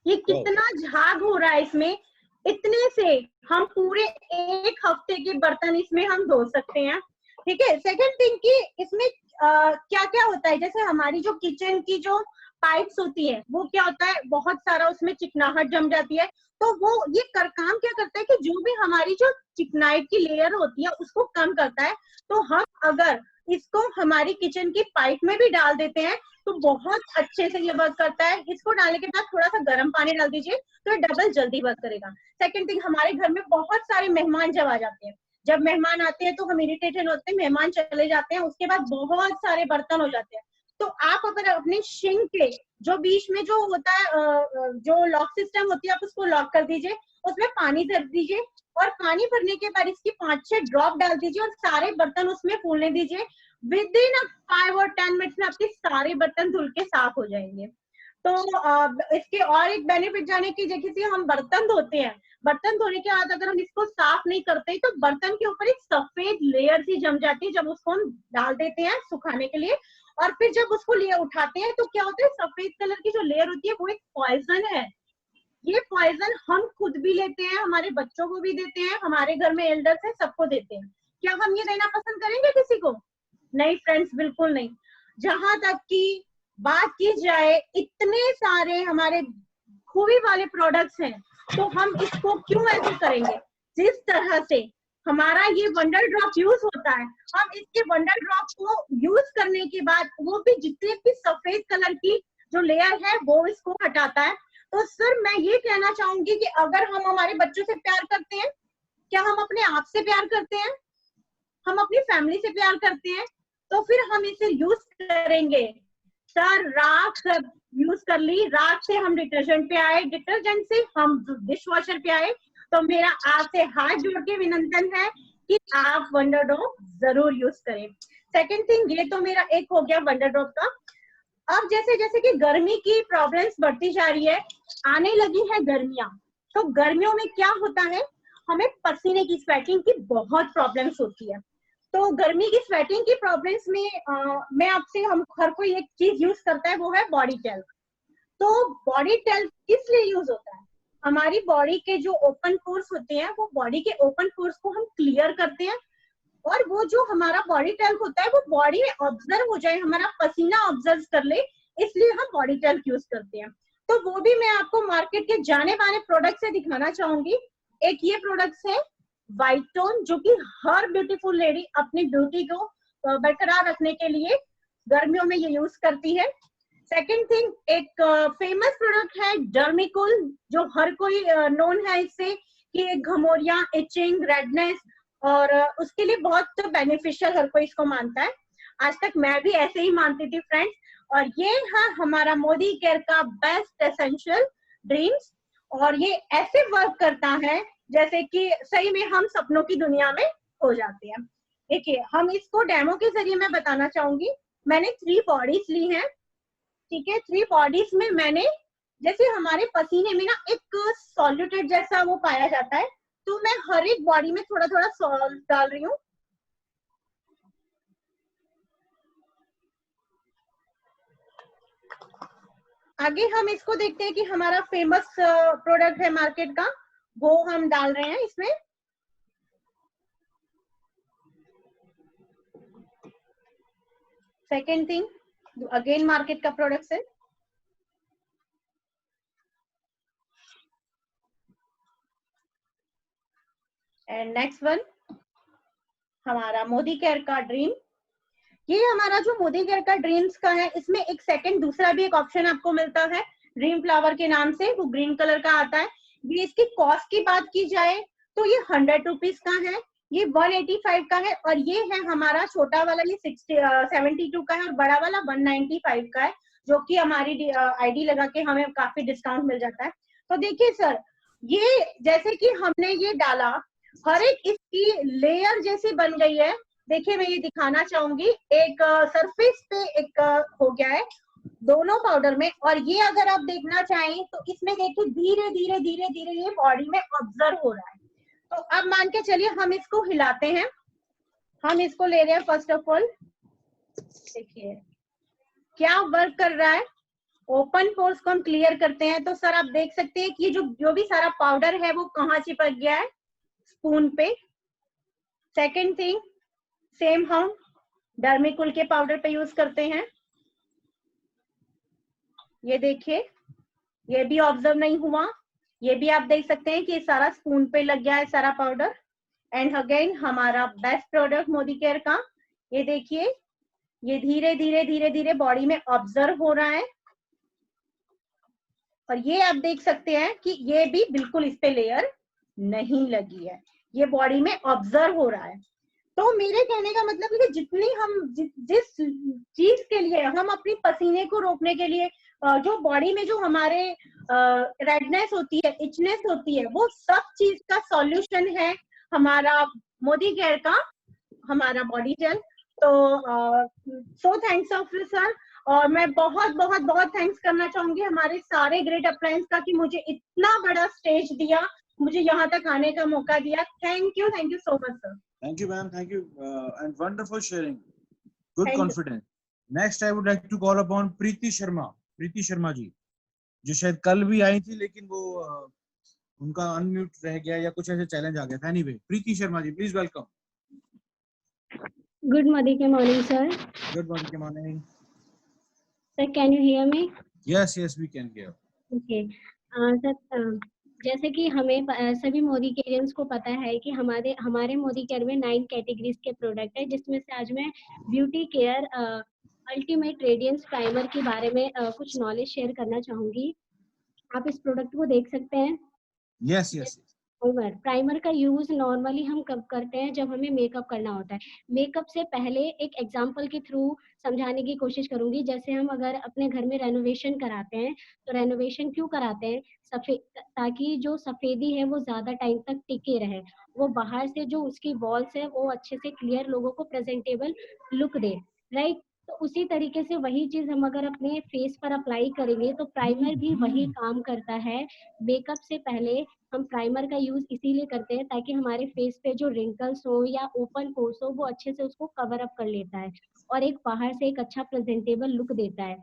ये कितना झाग हो रहा है इसमें। इतने से हम पूरे 1 हफ्ते के बर्तन इसमें हम धो सकते हैं, ठीक है। सेकंड थिंग कि इसमें क्या क्या होता है, जैसे हमारी जो किचन की जो पाइप्स होती है वो क्या होता है, बहुत सारा उसमें चिकनाहट जम जाती है। तो वो ये काम क्या करता है कि जो भी हमारी जो चिकनाइट की लेयर होती है उसको कम करता है। तो हम अगर इसको हमारी किचन की पाइप में भी डाल देते हैं तो बहुत अच्छे से ये वर्क करता है। इसको डालने के बाद थोड़ा सा गर्म पानी डाल दीजिए तो ये डबल जल्दी वर्क करेगा। सेकंड थिंग, हमारे घर में बहुत सारे मेहमान जब आ जाते हैं, जब मेहमान आते हैं तो हम इरिटेटेड होते हैं, मेहमान चले जाते हैं, उसके बाद बहुत सारे बर्तन हो जाते हैं। तो आप अगर अपने सिंक के जो बीच में जो होता है जो लॉक सिस्टम होती है, आप उसको लॉक कर दीजिए, उसमें पानी भर दीजिए और पानी भरने के बाद इसकी 5-6 ड्रॉप डाल दीजिए और सारे बर्तन उसमें फूलने दीजिए। विद इन 5 और 10 मिनट्स में आपके सारे बर्तन धुल के साफ हो जाएंगे। तो इसके और एक बेनिफिट जाने की, जैसे हम बर्तन धोते हैं, बर्तन धोने के बाद अगर हम इसको साफ नहीं करते तो बर्तन के ऊपर एक सफेद लेयर सी जम जाती है। जब उसको हम डाल देते हैं सुखाने के लिए और फिर जब उसको लिए उठाते हैं तो क्या होता है, सफेद कलर की जो लेयर होती है वो एक पॉइजन है। ये पॉइजन हम खुद भी लेते हैं, हमारे बच्चों को भी देते हैं, हमारे घर में एल्डर्स है, सबको देते हैं। क्या हम ये देना पसंद करेंगे किसी को? नहीं फ्रेंड्स, बिल्कुल नहीं। जहां तक की बात की जाए, इतने सारे हमारे खूबी वाले प्रोडक्ट्स हैं, तो हम इसको क्यों ऐसे करेंगे? जिस तरह से हमारा ये वंडर ड्रॉप यूज होता है, हम इसके वंडर ड्रॉप को यूज करने के बाद वो भी जितने भी सफेद कलर की जो लेयर है वो इसको हटाता है। तो सर मैं ये कहना चाहूंगी कि अगर हम हमारे बच्चों से प्यार करते हैं, क्या हम अपने आप से प्यार करते हैं, हम अपनी फैमिली से प्यार करते हैं, तो फिर हम इसे यूज करेंगे। सर राख यूज कर ली, राख से हम डिटर्जेंट पे आए, डिटर्जेंट से हम डिश वॉशर पे आए, तो मेरा आपसे हाथ जोड़ के विनंतन है कि आप वंडर ड्रॉप जरूर यूज करें। सेकंड थिंग, ये तो मेरा एक हो गया वंडर ड्रॉप का। अब जैसे जैसे कि गर्मी की प्रॉब्लम्स बढ़ती जा रही है, आने लगी है गर्मियां, तो गर्मियों में क्या होता है, हमें पसीने की, स्वेटिंग की बहुत प्रॉब्लम्स होती है। तो गर्मी की स्वेटिंग की प्रॉब्लम्स में मैं आपसे, हम हर कोई एक चीज यूज करता है, वो है बॉडी टेल्क। तो बॉडी टेल्क किस लिए यूज होता है? हमारी बॉडी के जो ओपन पोर्स होते हैं, वो बॉडी के ओपन पोर्स को हम क्लियर करते हैं, और वो जो हमारा बॉडी टेल्क होता है वो बॉडी में ऑब्जर्व हो जाए, हमारा पसीना ऑब्जर्व कर ले, इसलिए हम बॉडी टेल्क यूज करते हैं। तो वो भी मैं आपको मार्केट के जाने माने प्रोडक्ट से दिखाना चाहूंगी। एक ये प्रोडक्ट्स है व्हाइट टोन, जो कि हर ब्यूटीफुल लेडी अपनी ब्यूटी को बरकरार रखने के लिए गर्मियों में ये यूज करती है। सेकेंड थिंग, एक फेमस प्रोडक्ट है डर्मिकूल, जो हर कोई नोन है इससे कि घमौरियां, इचिंग, रेडनेस, और उसके लिए बहुत बेनिफिशियल हर कोई इसको मानता है। आज तक मैं भी ऐसे ही मानती थी फ्रेंड्स। और ये है हमारा मोदी केयर का बेस्ट एसेंशियल ड्रीम्स, और ये ऐसे वर्क करता है जैसे कि सही में हम सपनों की दुनिया में हो जाते हैं। देखिए, हम इसको डेमो के जरिए मैं बताना चाहूंगी। मैंने 3 बॉडीज ली हैं, ठीक है। 3 बॉडीज में मैंने, जैसे हमारे पसीने में ना एक सॉल्यूटेड जैसा वो पाया जाता है, तो मैं हर एक बॉडी में थोड़ा थोड़ा सॉल्ट डाल रही हूँ। आगे हम इसको देखते हैं कि हमारा फेमस प्रोडक्ट है मार्केट का, वो हम डाल रहे हैं इसमें। सेकेंड थिंग, अगेन मार्केट का प्रोडक्ट है। एंड नेक्स्ट वन हमारा मोदी केयर का ड्रीम। ये हमारा जो मोदी केयर का ड्रीम्स का है, इसमें एक सेकंड दूसरा भी एक ऑप्शन आपको मिलता है ड्रीम फ्लावर के नाम से, वो ग्रीन कलर का आता है। ये इसकी कॉस्ट की बात की जाए तो ये 100 रुपीज का है, ये 185 का है, और ये है हमारा छोटा वाला, ये 72 का है, और बड़ा वाला 195 का है, जो कि हमारी आईडी लगा के हमें काफी डिस्काउंट मिल जाता है। तो देखिए सर, ये जैसे कि हमने ये डाला, हर एक इसकी लेयर जैसी बन गई है। देखिए, मैं ये दिखाना चाहूंगी, एक सरफेस पे एक हो गया है दोनों पाउडर में, और ये अगर आप देखना चाहें तो इसमें देखिए धीरे धीरे धीरे धीरे ये बॉडी में ऑब्जर्व हो रहा है। तो अब मान के चलिए हम इसको हिलाते हैं, हम इसको ले रहे हैं। फर्स्ट ऑफ ऑल देखिए क्या वर्क कर रहा है, ओपन पोर्स को हम क्लियर करते हैं, तो सर आप देख सकते हैं कि जो भी सारा पाउडर है वो कहाँ चिपक गया है, स्पून पे। सेकेंड थिंग, सेम हम डर्मिकूल के पाउडर पे यूज करते हैं। ये देखिए, ये भी ऑब्जर्व नहीं हुआ, ये भी आप देख सकते हैं कि सारा स्पून पे लग गया है सारा पाउडर। एंड अगेन हमारा बेस्ट प्रोडक्ट मोदी केयर का, ये देखिए, ये धीरे धीरे धीरे धीरे बॉडी में ऑब्जर्व हो रहा है, और ये आप देख सकते हैं कि ये भी बिल्कुल इस पे लेयर नहीं लगी है, ये बॉडी में ऑब्जर्व हो रहा है। तो मेरे कहने का मतलब है कि जितनी हम जिस चीज के लिए हम अपनी पसीने को रोकने के लिए जो बॉडी में जो हमारे रेडनेस होती है, इचनेस होती है, वो सब चीज का सॉल्यूशन है हमारा मोदी केयर का, हमारा बॉडी जेल। तो सो थैंक्स ऑफिसर, और मैं बहुत बहुत बहुत थैंक्स करना चाहूंगी हमारे सारे ग्रेट अप्लायंस का कि मुझे इतना बड़ा स्टेज दिया, मुझे यहाँ तक आने का मौका दिया। Thank you so much sir. Thank you, ma'am. Thank you, and wonderful sharing. Good Thank you. confidence. Next, I would like to call upon Preeti Sharma. Preeti Sharma जी, जो शायद कल भी आई थी, लेकिन वो उनका अनम्यूट रह गया या कुछ ऐसे चैलेंज आ गया था। Anyway, Preeti Sharma ji, please welcome. Good morning, sir. Good morning. Sir, can you hear me? Yes, we can hear. Okay. Sir, जैसे कि हमें सभी मोदी केयर्स को पता है कि हमारे मोदी केयर में 9 कैटेगरीज के प्रोडक्ट है, जिसमें से आज मैं beauty care ultimate radiance primer के बारे में कुछ नॉलेज शेयर करना चाहूंगी। आप इस प्रोडक्ट को देख सकते हैं। Yes. प्राइमर का यूज नॉर्मली हम कब करते हैं, जब हमें मेकअप करना होता है। मेकअप से पहले एक एग्जांपल के थ्रू समझाने की कोशिश करूंगी। जैसे हम अगर अपने घर में रेनोवेशन कराते हैं, तो रेनोवेशन क्यों कराते हैं? ताकि जो सफेदी है वो ज्यादा टाइम तक टिके रहे, वो बाहर से जो उसकी वॉल्स है वो अच्छे से क्लियर, लोगों को प्रेजेंटेबल लुक दे, राइट। तो उसी तरीके से वही चीज हम अगर अपने फेस पर अप्लाई करेंगे, तो प्राइमर भी वही काम करता है। मेकअप से पहले हम प्राइमर का यूज इसीलिए करते हैं ताकि हमारे फेस पे जो रिंकल्स हो या ओपन पोर्स हो, वो अच्छे से उसको कवर अप कर लेता है और एक बाहर से एक अच्छा प्रेजेंटेबल लुक देता है।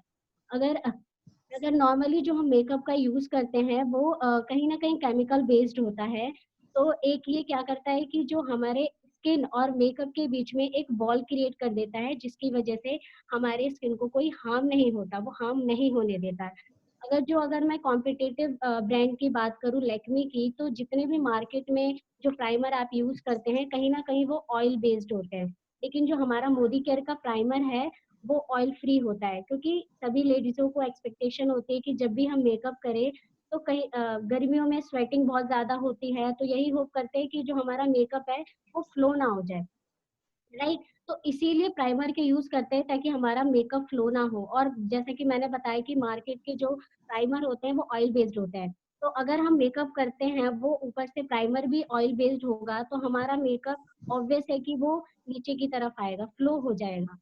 अगर नॉर्मली जो हम मेकअप का यूज करते हैं वो कहीं ना कहीं केमिकल बेस्ड होता है, तो एक ये क्या करता है कि जो हमारे स्किन और मेकअप के बीच में एक वॉल क्रिएट कर देता है, जिसकी वजह से हमारे स्किन को कोई हार्म नहीं होता, वो हार्म नहीं होने देता है। अगर मैं कॉम्पिटिटिव ब्रांड की बात करूं, लैक्मे की, तो जितने भी मार्केट में जो प्राइमर आप यूज करते हैं, कहीं ना कहीं वो ऑयल बेस्ड होते हैं, लेकिन जो हमारा मोदी केयर का प्राइमर है वो ऑयल फ्री होता है। क्योंकि सभी लेडीजों को एक्सपेक्टेशन होती है कि जब भी हम मेकअप करें तो कहीं गर्मियों में स्वेटिंग बहुत ज्यादा होती है, तो यही होप करते हैं कि जो हमारा मेकअप है वो फ्लो ना हो जाए, राइट। तो इसीलिए प्राइमर के यूज करते हैं ताकि हमारा मेकअप फ्लो ना हो। और जैसे कि मैंने बताया कि मार्केट के जो प्राइमर होते हैं वो ऑयल बेस्ड होते हैं, तो अगर हम मेकअप करते हैं वो ऊपर से प्राइमर भी ऑयल बेस्ड होगा, तो हमारा मेकअप ऑब्वियस है कि वो नीचे की तरफ आएगा, फ्लो हो जाएगा।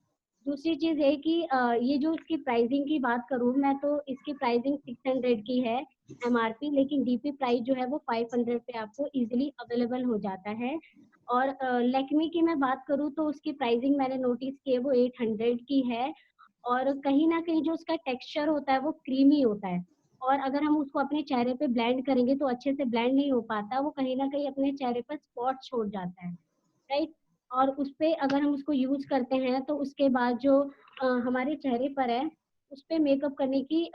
दूसरी चीज है कि ये जो इसकी प्राइसिंग की बात करूं मैं, तो इसकी प्राइसिंग 600 की है MRP, लेकिन DP प्राइस जो है वो 500 पे आपको इजीली अवेलेबल हो जाता है। और लैक्मे की मैं बात करूं तो उसकी प्राइसिंग मैंने नोटिस की है वो 800 की है, और कहीं ना कहीं जो उसका टेक्सचर होता है वो क्रीमी होता है, और अगर हम उसको अपने चेहरे पे ब्लेंड करेंगे तो अच्छे से ब्लेंड नहीं हो पाता, वो कहीं ना कहीं अपने चेहरे पर स्पॉट छोड़ जाता है, राइट। और उस पे अगर हम उसको यूज करते हैं तो उसके बाद जो हमारे चेहरे पर है उस पे मेकअप करने की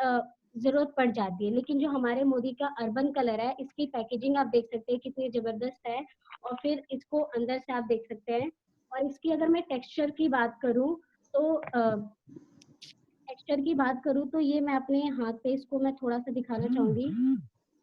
जरूरत पड़ जाती है। लेकिन जो हमारे मोदी का अर्बन कलर है, इसकी पैकेजिंग आप देख सकते हैं कितनी जबरदस्त है, और फिर इसको अंदर से आप देख सकते हैं। और इसकी अगर मैं टेक्सचर की बात करूं तो ये मैं अपने हाथ पे इसको मैं थोड़ा सा दिखाना चाहूंगी।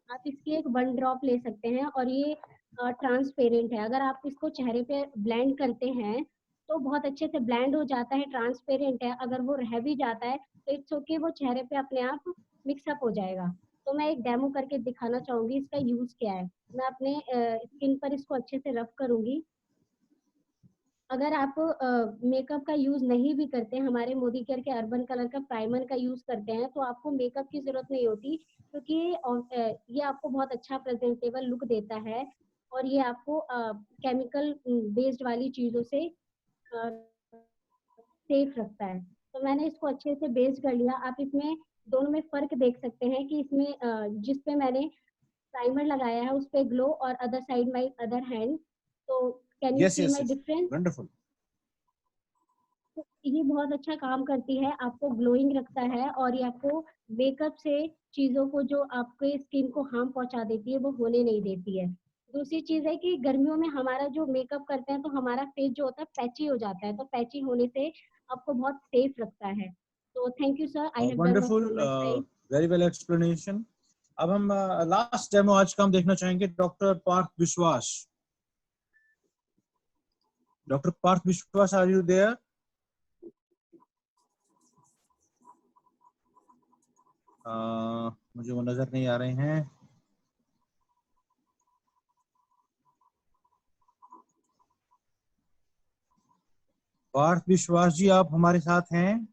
आप इसकी एक 1 ड्रॉप ले सकते हैं, और ये ट्रांसपेरेंट है। अगर आप इसको चेहरे पे ब्लेंड करते हैं तो बहुत अच्छे से ब्लेंड हो जाता है, ट्रांसपेरेंट है। अगर वो रह भी जाता है तो इट्स ओके, वो चेहरे पे अपने आप मिक्सअप हो जाएगा। तो मैं एक डेमो करके दिखाना चाहूंगी इसका यूज क्या है। मैं अपने स्किन पर इसको अच्छे से रफ करूंगी। अगर आप मेकअप का यूज नहीं भी करते हैं, हमारे मोदी केयर के अर्बन कलर का प्राइमर का यूज करते हैं, तो आपको मेकअप की जरूरत नहीं होती, क्योंकि ये आपको बहुत अच्छा प्रेजेंटेबल लुक देता है, और ये आपको केमिकल बेस्ड वाली चीजों से सेफ रखता है। तो मैंने इसको अच्छे से बेस्ड कर लिया। आप इसमें दोनों में फर्क देख सकते हैं कि इसमें जिस पे मैंने प्राइमर लगाया है उस पे ग्लो, और other side my other hand. तो can you see my difference? Wonderful. ये बहुत अच्छा काम करती है, आपको ग्लोइंग रखता है, और ये आपको मेकअप से चीजों को जो आपके स्किन को हार्म पहुंचा देती है वो होने नहीं देती है। दूसरी चीज है कि गर्मियों में हमारा जो मेकअप करते हैं तो हमारा फेस जो होता है पैची हो जाता है, तो पैची होने से आपको बहुत सेफ रखता है। तो thank you sir, I have done wonderful, very well explanation. अब हम लास्ट डेमो आज का हम देखना चाहेंगे डॉक्टर पार्थ विश्वास। डॉक्टर पार्थ विश्वास, आर यू देयर? मुझे वो नजर नहीं आ रहे हैं। पार्थ विश्वास जी आप हमारे साथ हैं?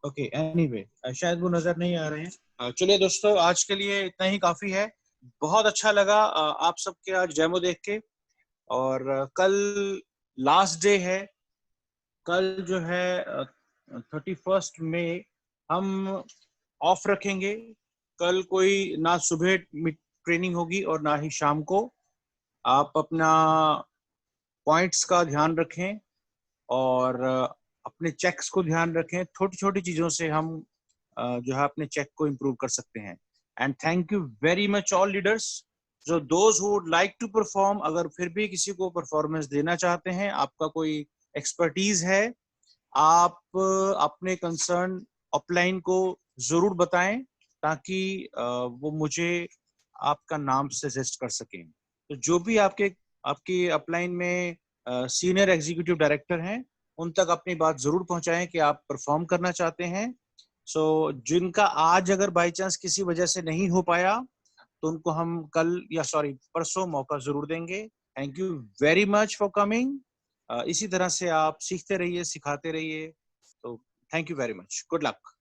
ओके, एनीवे शायद वो नजर नहीं आ रहे हैं। चलिए दोस्तों, आज के लिए इतना ही काफी है। बहुत अच्छा लगा आप सबके आज डेमो देख के। और कल लास्ट डे है। कल जो है 31 मई हम ऑफ रखेंगे। कल कोई ना सुबह ट्रेनिंग होगी और ना ही शाम को। आप अपना पॉइंट्स का ध्यान रखें और अपने चेक्स को ध्यान रखें। छोटी छोटी चीजों से हम जो है अपने चेक को इम्प्रूव कर सकते हैं। And thank you very much all leaders. जो those who would like to perform, अगर फिर भी किसी को परफॉर्मेंस देना चाहते हैं, आपका कोई एक्सपर्टीज है, आप अपने कंसर्न अपलाइन को जरूर बताएं ताकि वो मुझे आपका नाम सजेस्ट कर सकें। तो जो भी आपके अपलाइन में सीनियर एग्जीक्यूटिव डायरेक्टर हैं, उन तक अपनी बात जरूर पहुंचाएं कि आप परफॉर्म करना चाहते हैं। सो जिनका आज अगर बाय चांस किसी वजह से नहीं हो पाया, तो उनको हम कल या परसों मौका जरूर देंगे। Thank you very much for coming. इसी तरह से आप सीखते रहिए, सिखाते रहिए। तो thank you very much. Good luck.